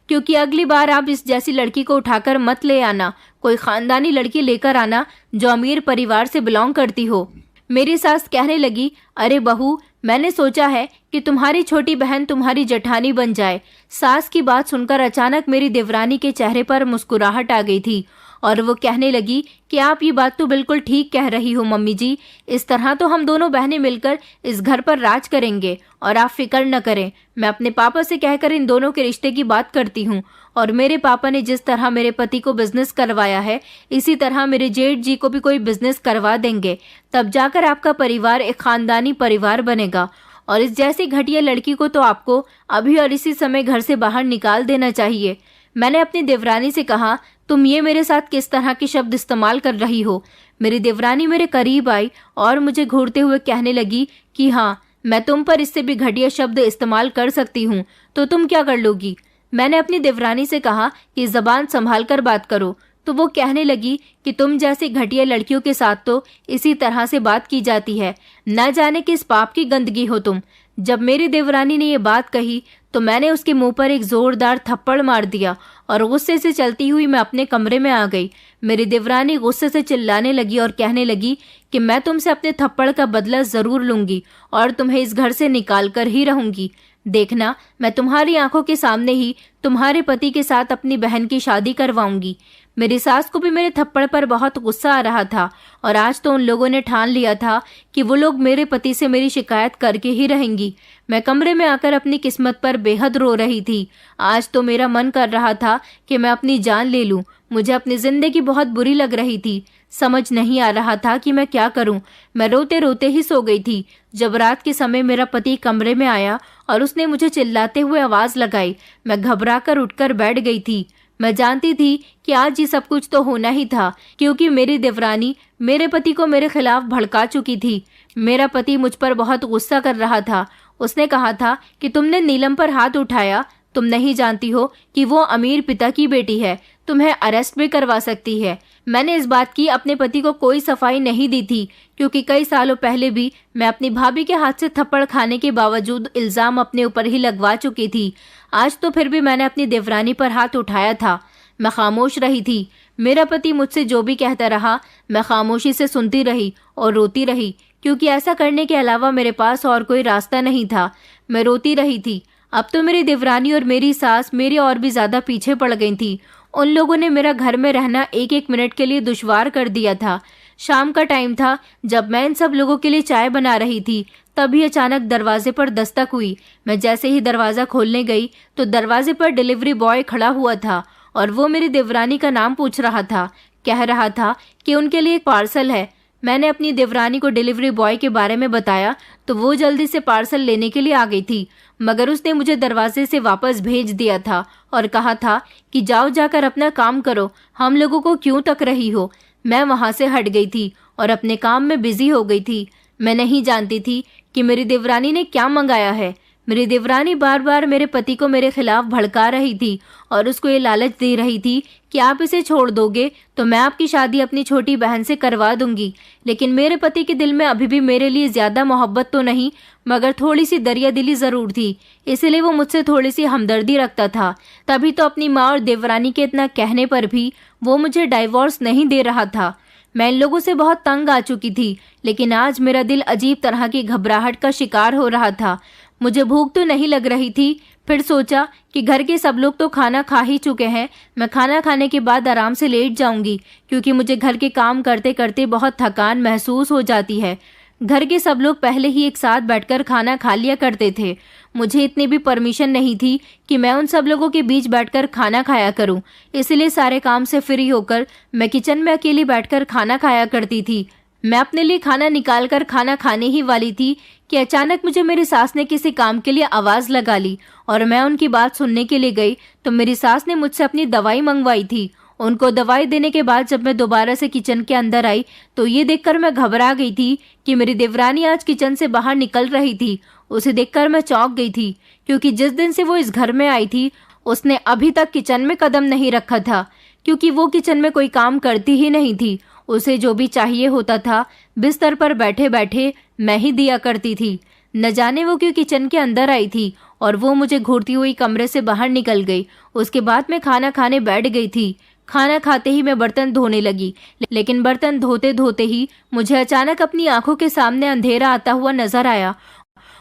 क्योंकि अगली बार आप इस जैसी लड़की को उठाकर मत ले आना। कोई खानदानी लड़की लेकर आना जो अमीर परिवार से बिलोंग करती हो। मेरी सास कहने लगी, अरे बहू, मैंने सोचा है कि तुम्हारी छोटी बहन तुम्हारी जेठानी बन जाए। सास की बात सुनकर अचानक मेरी देवरानी के चेहरे पर मुस्कुराहट आ गई थी और वो कहने लगी कि आप ये बात तो बिल्कुल ठीक कह रही हो मम्मी जी। इस तरह तो हम दोनों बहनें मिलकर इस घर पर राज करेंगे और आप फिक्र न करें। मैं अपने पापा से कहकर इन दोनों के रिश्ते की बात करती हूँ और मेरे पापा ने जिस तरह मेरे पति को बिजनेस करवाया है, इसी तरह मेरे जेठ जी को भी कोई बिजनेस करवा देंगे। तब जाकर आपका परिवार एक खानदानी परिवार बनेगा और इस जैसी घटिया लड़की को तो आपको अभी और इसी समय घर से बाहर निकाल देना चाहिए। मैंने अपनी देवरानी से कहा, तुम ये मेरे साथ किस तरह के शब्द इस्तेमाल कर रही हो। मेरी देवरानी मेरे करीब आई और मुझे घूरते हुए कहने लगी कि हाँ, मैं तुम पर इससे भी घटिया शब्द इस्तेमाल कर सकती हूँ, तो तुम क्या कर लोगी। मैंने अपनी देवरानी से कहा कि जबान संभाल कर बात करो, तो वो कहने लगी कि तुम जैसी घटिया लड़कियों के साथ तो इसी तरह से बात की जाती है, न जाने किस पाप की गंदगी हो तुम। जब मेरी देवरानी ने ये बात कही तो मैंने उसके मुंह पर एक जोरदार थप्पड़ मार दिया और गुस्से से चलती हुई मैं अपने कमरे में आ गई। मेरी देवरानी गुस्से से चिल्लाने लगी और कहने लगी कि मैं तुमसे अपने थप्पड़ का बदला जरूर लूंगी और तुम्हें इस घर से निकाल कर ही रहूंगी। देखना, मैं तुम्हारी आंखों के सामने ही तुम्हारे पति के साथ अपनी बहन की शादी करवाऊंगी। मेरी सास को भी मेरे थप्पड़ पर बहुत गुस्सा आ रहा था और आज तो उन लोगों ने ठान लिया था कि वो लोग मेरे पति से मेरी शिकायत करके ही रहेंगी। मैं कमरे में आकर अपनी किस्मत पर बेहद रो रही थी। आज तो मेरा मन कर रहा था कि मैं अपनी जान ले लूं। मुझे अपनी जिंदगी बहुत बुरी लग रही थी। समझ नहीं आ रहा था कि मैं क्या करूं। मैं रोते रोते ही सो गई थी। जब रात के समय मेरा पति कमरे में आया और उसने मुझे चिल्लाते हुए आवाज लगाई, मैं घबराकर उठकर बैठ गई थी। मैं जानती थी कि आज ये सब कुछ तो होना ही था, क्योंकि मेरी देवरानी मेरे पति को मेरे खिलाफ भड़का चुकी थी। मेरा पति मुझ पर बहुत गुस्सा कर रहा था। उसने कहा था कि तुमने नीलम पर हाथ उठाया, तुम नहीं जानती हो कि वो अमीर पिता की बेटी है, तुम्हें अरेस्ट भी करवा सकती है। मैंने इस बात की अपने पति को कोई सफाई नहीं दी थी, क्योंकि कई सालों पहले भी मैं अपनी भाभी के हाथ से थप्पड़ खाने के बावजूद इल्जाम अपने ऊपर ही लगवा चुकी थी। आज तो फिर भी मैंने अपनी देवरानी पर हाथ उठाया था। मैं खामोश रही थी। मेरा पति मुझसे जो भी कहता रहा, मैं खामोशी से सुनती रही और रोती रही, क्योंकि ऐसा करने के अलावा मेरे पास और कोई रास्ता नहीं था। मैं रोती रही थी। अब तो मेरी देवरानी और मेरी सास मेरे और भी ज्यादा पीछे पड़ गई थी। उन लोगों ने मेरा घर में रहना एक एक मिनट के लिए दुश्वार कर दिया था। शाम का टाइम था। जब मैं इन सब लोगों के लिए चाय बना रही थी, तभी अचानक दरवाजे पर दस्तक हुई। मैं जैसे ही दरवाजा खोलने गई तो दरवाजे पर डिलीवरी बॉय खड़ा हुआ था और वो मेरी देवरानी का नाम पूछ रहा था। कह रहा था कि उनके लिए एक पार्सल है। मैंने अपनी देवरानी को डिलीवरी बॉय के बारे में बताया तो वो जल्दी से पार्सल लेने के लिए आ गई थी, मगर उसने मुझे दरवाजे से वापस भेज दिया था और कहा था कि जाओ, जाकर अपना काम करो, हम लोगों को क्यों तक रही हो। मैं वहां से हट गई थी और अपने काम में बिजी हो गई थी। मैं नहीं जानती थी कि मेरी देवरानी ने क्या मंगाया है। मेरी देवरानी बार बार मेरे पति को मेरे खिलाफ भड़का रही थी और उसको ये लालच दे रही थी कि आप इसे छोड़ दोगे तो मैं आपकी शादी अपनी छोटी बहन से करवा दूंगी। लेकिन मेरे पति के दिल में अभी भी मेरे लिए ज्यादा मोहब्बत तो नहीं, मगर थोड़ी सी दरिया दिली जरूर थी, इसलिए वो मुझसे थोड़ी सी हमदर्दी रखता था। तभी तो अपनी माँ और देवरानी के इतना कहने पर भी वो मुझे डाइवोर्स नहीं दे रहा था। मैं इन लोगों से बहुत तंग आ चुकी थी, लेकिन आज मेरा दिल अजीब तरह की घबराहट का शिकार हो रहा था। मुझे भूख तो नहीं लग रही थी। फिर सोचा कि घर के सब लोग तो खाना खा ही चुके हैं, मैं खाना खाने के बाद आराम से लेट जाऊंगी, क्योंकि मुझे घर के काम करते करते बहुत थकान महसूस हो जाती है। घर के सब लोग पहले ही एक साथ बैठकर खाना खा लिया करते थे। मुझे इतनी भी परमिशन नहीं थी कि मैं उन सब लोगों के बीच बैठकर खाना खाया करूं, इसलिए सारे काम से फ्री होकर मैं किचन में अकेली बैठकर खाना खाया करती थी। मैं अपने लिए खाना निकालकर खाना खाने ही वाली थी कि अचानक मुझे मेरी सास ने किसी काम के लिए आवाज लगा ली और मैं उनकी बात सुनने के लिए गई तो मेरी सास ने मुझसे अपनी दवाई मंगवाई थी। उनको दवाई देने के बाद जब मैं दोबारा से किचन के अंदर आई तो ये देखकर मैं घबरा गई थी कि मेरी देवरानी आज किचन से बाहर निकल रही थी। उसे देखकर मैं चौंक गई थी, क्योंकि जिस दिन से वो इस घर में आई थी उसने अभी तक किचन में कदम नहीं रखा था, क्योंकि वो किचन में कोई काम करती ही नहीं थी। उसे जो भी चाहिए होता था बिस्तर पर बैठे बैठे मैं ही दिया करती थी। न जाने वो क्यों किचन के अंदर आई थी और वो मुझे घूरती हुई कमरे से बाहर निकल गई। उसके बाद मैं खाना खाने बैठ गई थी। खाना खाते ही मैं बर्तन धोने लगी, लेकिन बर्तन धोते धोते ही मुझे अचानक अपनी आंखों के सामने अंधेरा आता हुआ नजर आया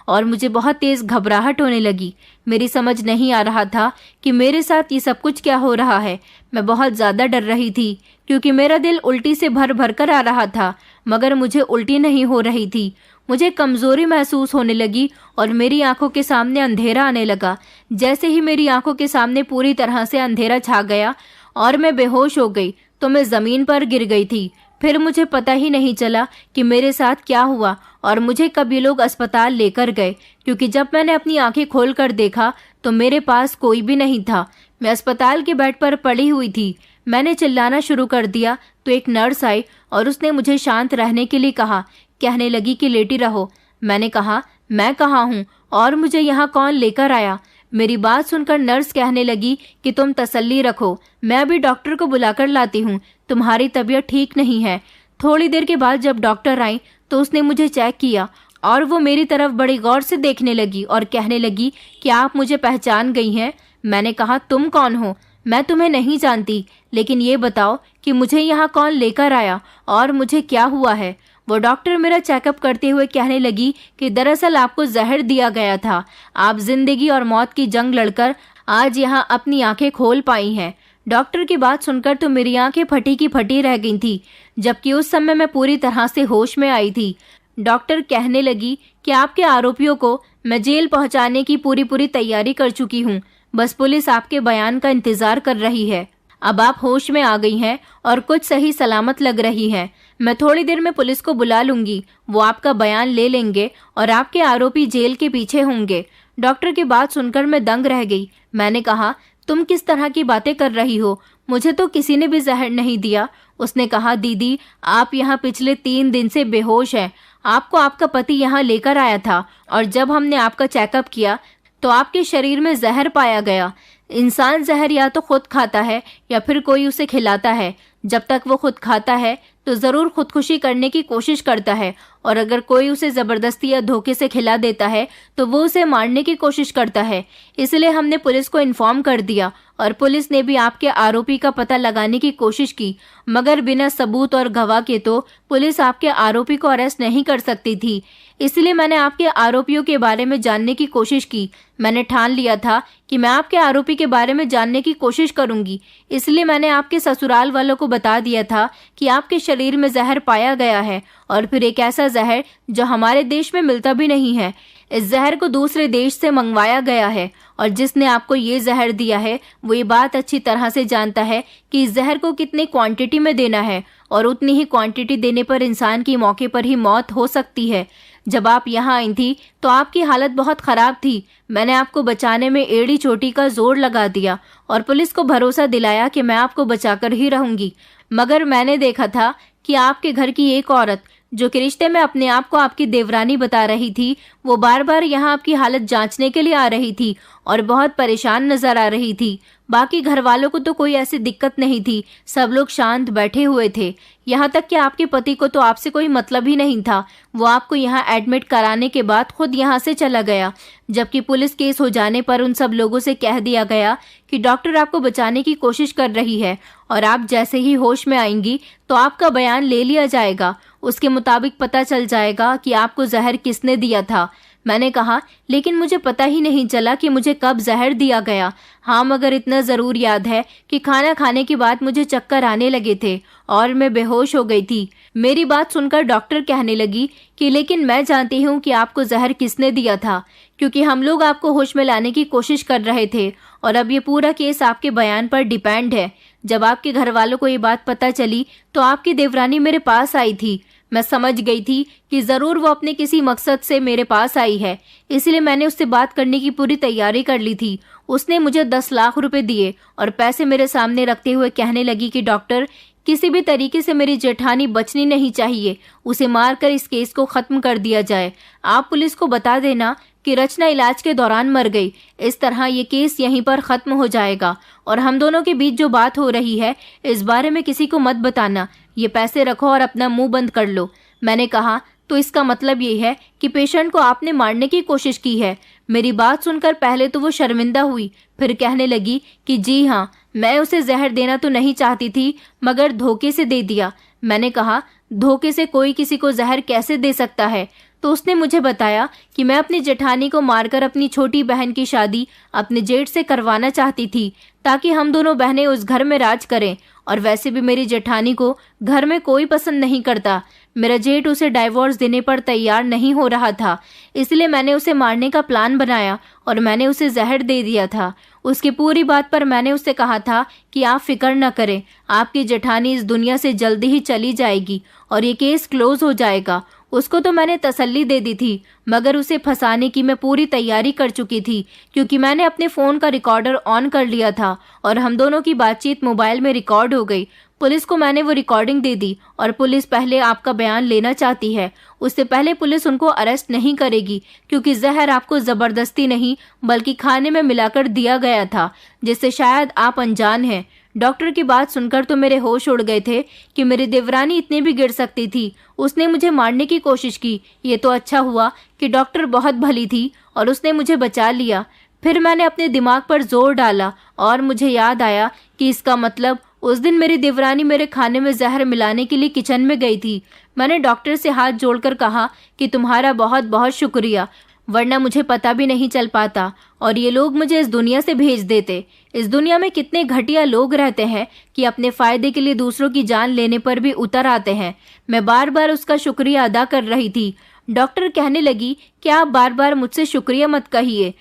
और मुझे बहुत तेज घबराहट होने लगी। मेरी समझ नहीं आ रहा था कि मेरे साथ ये सब कुछ क्या हो रहा है। मैं बहुत ज़्यादा डर रही थी, क्योंकि मेरा दिल उल्टी से भर भर कर आ रहा था, मगर मुझे उल्टी नहीं हो रही थी। मुझे कमज़ोरी महसूस होने लगी और मेरी आंखों के सामने अंधेरा आने लगा। जैसे ही मेरी आंखों के सामने पूरी तरह से अंधेरा छा गया और मैं बेहोश हो गई तो मैं ज़मीन पर गिर गई थी। फिर मुझे पता ही नहीं चला कि मेरे साथ क्या हुआ और मुझे कब ये लोग अस्पताल लेकर गए, क्योंकि जब मैंने अपनी आंखें खोलकर देखा तो मेरे पास कोई भी नहीं था। मैं अस्पताल के बेड पर पड़ी हुई थी। मैंने चिल्लाना शुरू कर दिया तो एक नर्स आई और उसने मुझे शांत रहने के लिए कहा। कहने लगी कि लेटी रहो। मैंने कहा, मैं कहाँ हूँ और मुझे यहाँ कौन लेकर आया? मेरी बात सुनकर नर्स कहने लगी कि तुम तसल्ली रखो, मैं अभी डॉक्टर को बुलाकर लाती हूँ, तुम्हारी तबीयत ठीक नहीं है। थोड़ी देर के बाद जब डॉक्टर आई तो उसने मुझे चेक किया और वो मेरी तरफ बड़ी गौर से देखने लगी और कहने लगी कि आप मुझे पहचान गई हैं। मैंने कहा, तुम कौन हो? मैं तुम्हें नहीं जानती, लेकिन ये बताओ कि मुझे यहाँ कौन लेकर आया और मुझे क्या हुआ है? वो डॉक्टर मेरा चेकअप करते हुए कहने लगी कि दरअसल आपको जहर दिया गया था। आप जिंदगी और मौत की जंग लड़कर आज यहाँ अपनी आंखें खोल पाई हैं। डॉक्टर की बात सुनकर तो मेरी आंखें फटी की फटी रह गई थी, जबकि उस समय मैं पूरी तरह से होश में आई थी। डॉक्टर कहने लगी कि आपके आरोपियों को मैं जेल पहुंचाने की पूरी तैयारी कर चुकी हूँ। बस पुलिस आपके बयान का इंतजार कर रही है। अब आप होश में आ गई हैं और कुछ सही सलामत लग रही हैं। मैं थोड़ी देर में पुलिस को बुला लूंगी, वो आपका बयान ले लेंगे और आपके आरोपी जेल के पीछे होंगे। डॉक्टर की बात सुनकर मैं दंग रह गई। मैंने कहा, तुम किस तरह की बातें कर रही हो? मुझे तो किसी ने भी जहर नहीं दिया। उसने कहा, दीदी आप यहाँ पिछले 3 दिन से बेहोश हैं। आपको आपका पति यहाँ लेकर आया था और जब हमने आपका चेकअप किया तो आपके शरीर में जहर पाया गया। इंसान जहर या तो खुद खाता है या फिर कोई उसे खिलाता है। जब तक वो खुद खाता है तो ज़रूर खुदकुशी करने की कोशिश करता है, और अगर कोई उसे ज़बरदस्ती या धोखे से खिला देता है तो वो उसे मारने की कोशिश करता है। इसलिए हमने पुलिस को इन्फॉर्म कर दिया और पुलिस ने भी आपके आरोपी का पता लगाने की कोशिश की, मगर बिना सबूत और गवाह के तो पुलिस आपके आरोपी को अरेस्ट नहीं कर सकती थी। इसलिए मैंने आपके आरोपियों के बारे में जानने की कोशिश की। मैंने ठान लिया था कि मैं आपके आरोपी के बारे में जानने की कोशिश करूंगी। इसलिए मैंने आपके ससुराल वालों को बता दिया था कि आपके शरीर में जहर पाया गया है, और फिर एक ऐसा जहर जो हमारे देश में मिलता भी नहीं है। इस जहर को दूसरे देश से मंगवाया गया है, और जिसने आपको ये जहर दिया है वो ये बात अच्छी तरह से जानता है कि इस जहर को कितनी क्वांटिटी में देना है, और उतनी ही क्वांटिटी देने पर इंसान की मौके पर ही मौत हो सकती है। जब आप यहाँ आई थी तो आपकी हालत बहुत ख़राब थी। मैंने आपको बचाने में एड़ी चोटी का जोर लगा दिया और पुलिस को भरोसा दिलाया कि मैं आपको बचाकर ही रहूँगी, मगर मैंने देखा था कि आपके घर की एक औरत जो कि रिश्ते में अपने आप को आपकी देवरानी बता रही थी, वो बार बार यहाँ आपकी हालत जांचने के लिए आ रही थी और बहुत परेशान नजर आ रही थी। बाकी घर वालों को तो कोई ऐसी दिक्कत नहीं थी, सब लोग शांत बैठे हुए थे। यहाँ तक कि आपके पति को तो आपसे कोई मतलब ही नहीं था। वो आपको यहाँ एडमिट कराने के बाद खुद यहाँ से चला गया, जबकि पुलिस केस हो जाने पर उन सब लोगों से कह दिया गया कि डॉक्टर आपको बचाने की कोशिश कर रही है और आप जैसे ही होश में आएंगी तो आपका बयान ले लिया जाएगा। उसके मुताबिक पता चल जाएगा कि आपको जहर किसने दिया था। मैंने कहा, लेकिन मुझे पता ही नहीं चला कि मुझे कब जहर दिया गया। हाँ, मगर इतना ज़रूर याद है कि खाना खाने के बाद मुझे चक्कर आने लगे थे और मैं बेहोश हो गई थी। मेरी बात सुनकर डॉक्टर कहने लगी कि लेकिन मैं जानती हूँ कि आपको जहर किसने दिया था, क्योंकि हम लोग आपको होश में लाने की कोशिश कर रहे थे और अब ये पूरा केस आपके बयान पर डिपेंड है। जब आपके घर वालों को ये बात पता चली तो आपकी देवरानी मेरे पास आई थी। मैं समझ गई थी कि जरूर वो अपने किसी मकसद से मेरे पास आई है, इसलिए मैंने उससे बात करने की पूरी तैयारी कर ली थी। उसने मुझे 10 लाख रुपए दिए और पैसे मेरे सामने रखते हुए कहने लगी कि डॉक्टर, किसी भी तरीके से मेरी जेठानी बचनी नहीं चाहिए, उसे मारकर इस केस को खत्म कर दिया जाए। आप पुलिस को बता देना कि रचना इलाज के दौरान मर गई। इस तरह ये केस यहीं पर खत्म हो जाएगा और हम दोनों के बीच जो बात हो रही है इस बारे में किसी को मत बताना। ये पैसे रखो और अपना मुंह बंद कर लो। मैंने कहा, तो इसका मतलब ये है कि पेशेंट को आपने मारने की कोशिश की है। मेरी बात सुनकर पहले तो वो शर्मिंदा हुई, फिर कहने लगी कि जी हाँ, मैं उसे जहर देना तो नहीं चाहती थी, मगर धोखे से दे दिया। मैंने कहा, धोखे से कोई किसी को जहर कैसे दे सकता है? तो उसने मुझे बताया कि मैं अपनी जेठानी को मारकर अपनी छोटी बहन की शादी अपने जेठ से करवाना चाहती थी, ताकि हम दोनों बहनें उस घर में राज करें। और वैसे भी मेरी जेठानी को घर में कोई पसंद नहीं करता। मेरा जेठ उसे डाइवोर्स देने पर तैयार नहीं हो रहा था, इसलिए मैंने उसे मारने का प्लान बनाया और मैंने उसे जहर दे दिया था। उसकी पूरी बात पर मैंने उससे कहा था कि आप फिक्र न करें, आपकी जेठानी इस दुनिया से जल्दी ही चली जाएगी और ये केस क्लोज हो जाएगा। उसको तो मैंने तसल्ली दे दी थी, मगर उसे फंसाने की मैं पूरी तैयारी कर चुकी थी, क्योंकि मैंने अपने फ़ोन का रिकॉर्डर ऑन कर लिया था और हम दोनों की बातचीत मोबाइल में रिकॉर्ड हो गई। पुलिस को मैंने वो रिकॉर्डिंग दे दी और पुलिस पहले आपका बयान लेना चाहती है। उससे पहले पुलिस उनको अरेस्ट नहीं करेगी, क्योंकि जहर आपको ज़बरदस्ती नहीं बल्कि खाने में मिलाकर दिया गया था, जिससे शायद आप अनजान हैं। डॉक्टर की बात सुनकर तो मेरे होश उड़ गए थे कि मेरी देवरानी इतनी भी गिर सकती थी। उसने मुझे मारने की कोशिश की। ये तो अच्छा हुआ कि डॉक्टर बहुत भली थी और उसने मुझे बचा लिया। फिर मैंने अपने दिमाग पर जोर डाला और मुझे याद आया कि इसका मतलब उस दिन मेरी देवरानी मेरे खाने में जहर मिलाने के लिए किचन में गई थी। मैंने डॉक्टर से हाथ जोड़कर कहा कि तुम्हारा बहुत बहुत शुक्रिया, वरना मुझे पता भी नहीं चल पाता और ये लोग मुझे इस दुनिया से भेज देते। इस दुनिया में कितने घटिया लोग रहते हैं कि अपने फायदे के लिए दूसरों की जान लेने पर भी उतर आते हैं। मैं बार बार उसका शुक्रिया अदा कर रही थी। डॉक्टर कहने लगी कि आप बार बार मुझसे शुक्रिया मत कहिए,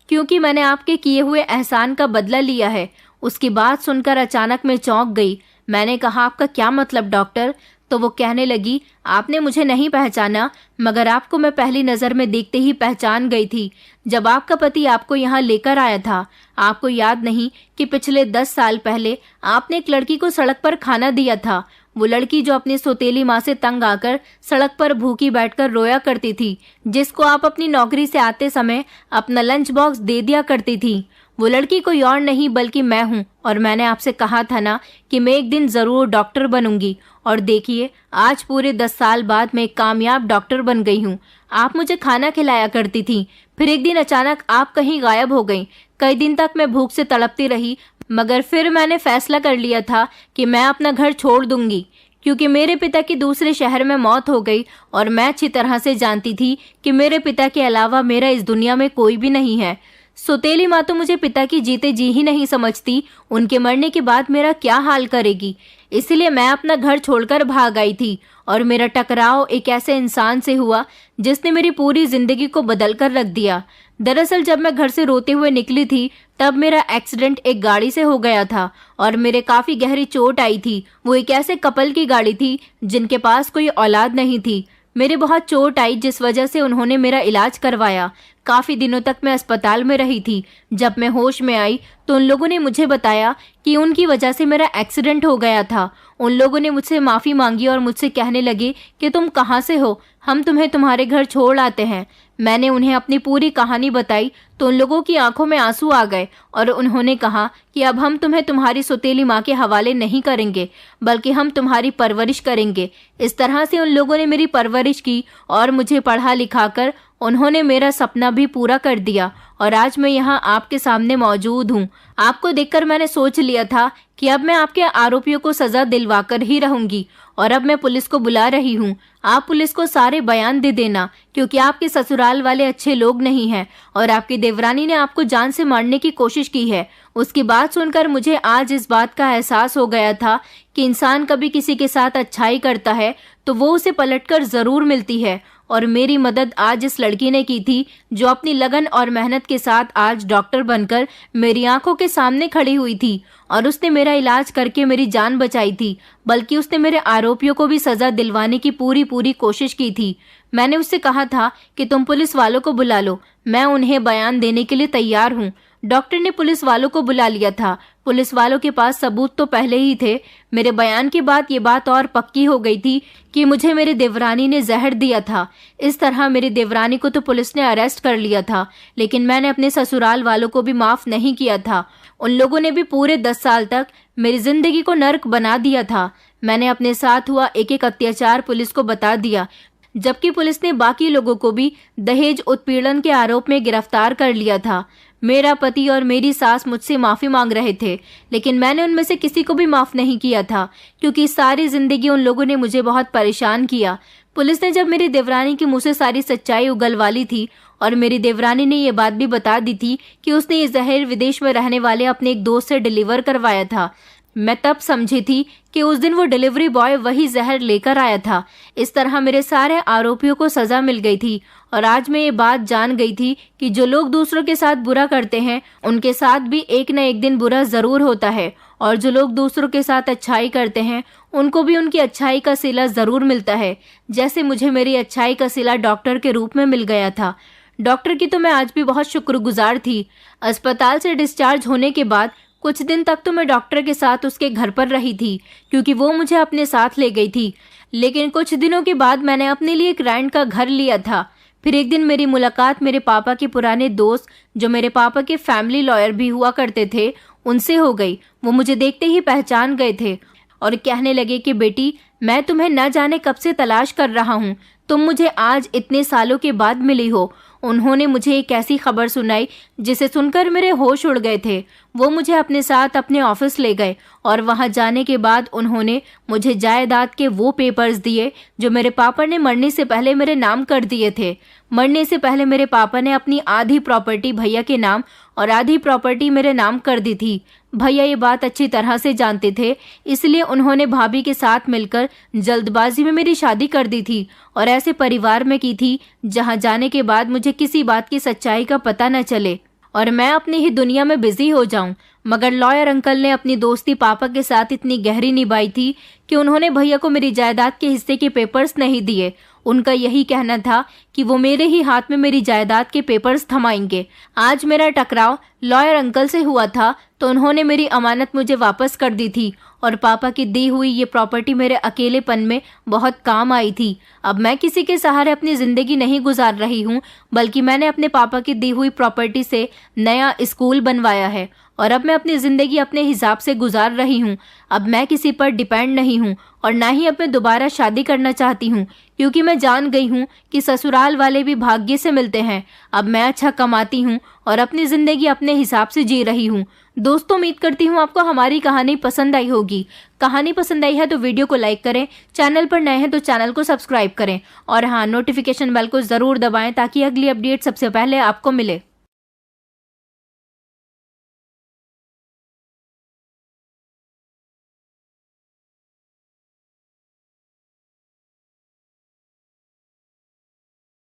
क्योंकि मैंने आपके किए हुए एहसान का बदला लिया है। उसकी बात सुनकर अचानक मैं चौंक गई। मैंने कहा, आपका क्या मतलब डॉक्टर? तो वो कहने लगी, आपने मुझे नहीं पहचाना, मगर आपको मैं पहली नज़र में देखते ही पहचान गई थी। जब आपका पति आपको यहाँ लेकर आया था, आपको याद नहीं कि पिछले 10 साल पहले आपने एक लड़की को सड़क पर खाना दिया था? वो लड़की जो अपनी सौतेली माँ से तंग आकर सड़क पर भूखी बैठकर रोया करती थी, जिसको आप अपनी नौकरी से आते समय अपना लंच बॉक्स दे दिया करती थी। वो लड़की कोई और नहीं बल्कि मैं हूँ। और मैंने आपसे कहा था ना कि मैं एक दिन ज़रूर डॉक्टर बनूंगी, और देखिए आज पूरे 10 साल बाद मैं एक कामयाब डॉक्टर बन गई हूँ। आप मुझे खाना खिलाया करती थी, फिर एक दिन अचानक आप कहीं गायब हो गई। कई दिन तक मैं भूख से तड़पती रही, मगर फिर मैंने फैसला कर लिया था कि मैं अपना घर छोड़ दूंगी, क्योंकि मेरे पिता की दूसरे शहर में मौत हो गई और मैं अच्छी तरह से जानती थी कि मेरे पिता के अलावा मेरा इस दुनिया में कोई भी नहीं है। सौतेली माँ तो मुझे पिता की जीते जी ही नहीं समझती, उनके मरने के बाद मेरा क्या हाल करेगी। इसलिए मैं अपना घर छोड़कर भाग आई थी और मेरा टकराव एक ऐसे इंसान से हुआ जिसने मेरी पूरी जिंदगी को बदल कर रख दिया। दरअसल जब मैं घर से रोते हुए निकली थी, तब मेरा एक्सीडेंट एक गाड़ी से हो गया था और मेरे काफ़ी गहरी चोट आई थी। वो एक ऐसे कपल की गाड़ी थी जिनके पास कोई औलाद नहीं थी। मेरे बहुत चोट आई, जिस वजह से उन्होंने मेरा इलाज करवाया। काफ़ी दिनों तक मैं अस्पताल में रही थी। जब मैं होश में आई तो उन लोगों ने मुझे बताया कि उनकी वजह से मेरा एक्सीडेंट हो गया था। उन लोगों ने मुझसे माफ़ी मांगी और मुझसे कहने लगे कि तुम कहाँ से हो, हम तुम्हें तुम्हारे घर छोड़ आते हैं। मैंने उन्हें अपनी पूरी कहानी बताई तो उन लोगों की आंखों में आंसू आ गए और उन्होंने कहा कि अब हम तुम्हें तुम्हारी सौतेली माँ के हवाले नहीं करेंगे, बल्कि हम तुम्हारी परवरिश करेंगे। इस तरह से उन लोगों ने मेरी परवरिश की और मुझे पढ़ा लिखाकर उन्होंने मेरा सपना भी पूरा कर दिया और आज मैं यहाँ आपके सामने मौजूद हूँ। आपको देखकर मैंने सोच लिया था कि अब मैं आपके आरोपियों को सज़ा दिलवाकर ही रहूंगी और अब मैं पुलिस को बुला रही हूँ। आप पुलिस को सारे बयान दे देना, क्योंकि आपके ससुराल वाले अच्छे लोग नहीं हैं और आपकी देवरानी ने आपको जान से मारने की कोशिश की है। उसकी बात सुनकर मुझे आज इस बात का एहसास हो गया था कि इंसान कभी किसी के साथ अच्छाई करता है तो वो उसे पलटकर ज़रूर मिलती है और मेरी मदद आज इस लड़की ने की थी जो अपनी लगन और मेहनत के साथ आज डॉक्टर बनकर मेरी आंखों के सामने खड़ी हुई थी और उसने मेरा इलाज करके मेरी जान बचाई थी, बल्कि उसने मेरे आरोपियों को भी सजा दिलवाने की पूरी कोशिश की थी। मैंने उससे कहा था कि तुम पुलिस वालों को बुला लो, मैं उन्हें बयान देने के लिए तैयार हूँ। डॉक्टर ने पुलिस वालों को बुला लिया था। पुलिस वालों के पास सबूत तो पहले ही थे। मेरे बयान के बाद ये बात और पक्की हो गई थी कि मुझे मेरी देवरानी ने जहर दिया था। इस तरह मेरी देवरानी को तो पुलिस ने अरेस्ट कर लिया था, लेकिन मैंने अपने ससुराल वालों को भी माफ नहीं किया था। उन लोगों ने भी पूरे 10 साल तक मेरी जिंदगी को नर्क बना दिया था। मैंने अपने साथ हुआ एक अत्याचार पुलिस को बता दिया, जबकि पुलिस ने बाकी लोगों को भी दहेज उत्पीड़न के आरोप में गिरफ्तार कर लिया था। मेरा पति और मेरी सास मुझसे माफी मांग रहे थे, लेकिन मैंने उनमें से किसी को भी माफ नहीं किया था, क्योंकि सारी जिंदगी उन लोगों ने मुझे बहुत परेशान किया। पुलिस ने जब मेरी देवरानी के मुंह से सारी सच्चाई उगलवा ली थी और मेरी देवरानी ने ये बात भी बता दी थी कि उसने ये जहर विदेश में रहने वाले अपने एक दोस्त से डिलीवर करवाया था, मैं तब समझी थी कि उस दिन वो डिलीवरी बॉय वही जहर लेकर आया था। इस तरह मेरे सारे आरोपियों को सजा मिल गई थी और आज मैं ये बात जान गई थी कि जो लोग दूसरों के साथ बुरा करते हैं उनके साथ भी एक न एक दिन बुरा जरूर होता है, और जो लोग दूसरों के साथ अच्छाई करते हैं उनको भी उनकी अच्छाई का सिला जरूर मिलता है। जैसे मुझे मेरी अच्छाई का सिला डॉक्टर के रूप में मिल गया था। डॉक्टर की तो मैं आज भी बहुत शुक्रगुजार थी। अस्पताल से डिस्चार्ज होने के बाद कुछ दिन तक तो मैं डॉक्टर के साथ उसके घर पर रही थी, क्योंकि वो मुझे अपने साथ ले गई थी। लेकिन कुछ दिनों के बाद मैंने अपने लिए एक रेंट का घर लिया था। फिर एक दिन मेरी मुलाकात मेरे पापा के पुराने दोस्त, जो मेरे पापा के फैमिली लॉयर भी हुआ करते थे, उनसे हो गई। वो मुझे देखते ही पहचान गए थे और कहने लगे कि बेटी, मैं तुम्हें न जाने कब से तलाश कर रहा हूँ, तुम मुझे आज इतने सालों के बाद मिली हो। उन्होंने मुझे एक ऐसी खबर सुनाई जिसे सुनकर मेरे होश उड़ गए थे। वो मुझे अपने साथ अपने ऑफिस ले गए और वहां जाने के बाद उन्होंने मुझे जायदाद के वो पेपर्स दिए जो मेरे पापा ने मरने से पहले मेरे नाम कर दिए थे। मरने से पहले मेरे पापा ने अपनी आधी प्रॉपर्टी भैया के नाम और आधी प्रॉपर्टी मेरे नाम कर दी थी। भैया ये बात अच्छी तरह से जानते थे, इसलिए उन्होंने भाभी के साथ मिलकर जल्दबाजी में मेरी शादी कर दी थी और ऐसे परिवार में की थी जहां जाने के बाद मुझे किसी बात की सच्चाई का पता न चले और मैं अपनी ही दुनिया में बिजी हो जाऊं। मगर लॉयर अंकल ने अपनी दोस्ती पापा के साथ इतनी गहरी निभाई थी कि उन्होंने भैया को मेरी जायदाद के हिस्से के पेपर्स नहीं दिए। उनका यही कहना था कि वो मेरे ही हाथ में मेरी जायदाद के पेपर्स थमाएंगे। आज मेरा टकराव लॉयर अंकल से हुआ था तो उन्होंने मेरी अमानत मुझे वापस कर दी थी और पापा की दी हुई ये प्रॉपर्टी मेरे अकेलेपन में बहुत काम आई थी। अब मैं किसी के सहारे अपनी जिंदगी नहीं गुजार रही हूँ, बल्कि मैंने अपने पापा की दी हुई प्रॉपर्टी से नया स्कूल बनवाया है और अब मैं अपनी जिंदगी अपने हिसाब से गुजार रही हूँ। अब मैं किसी पर डिपेंड नहीं हूँ और ना ही अब मैं दोबारा शादी करना चाहती हूँ, क्योंकि मैं जान गई हूँ कि ससुराल वाले भी भाग्य से मिलते हैं। अब मैं अच्छा कमाती हूँ और अपनी जिंदगी अपने हिसाब से जी रही हूँ। दोस्तों, उम्मीद करती हूँ आपको हमारी कहानी पसंद आई होगी। कहानी पसंद आई है तो वीडियो को लाइक करें, चैनल पर नए हैं तो चैनल को सब्सक्राइब करें और हाँ, नोटिफिकेशन बेल को जरूर दबाएं ताकि अगली अपडेट सबसे पहले आपको मिले।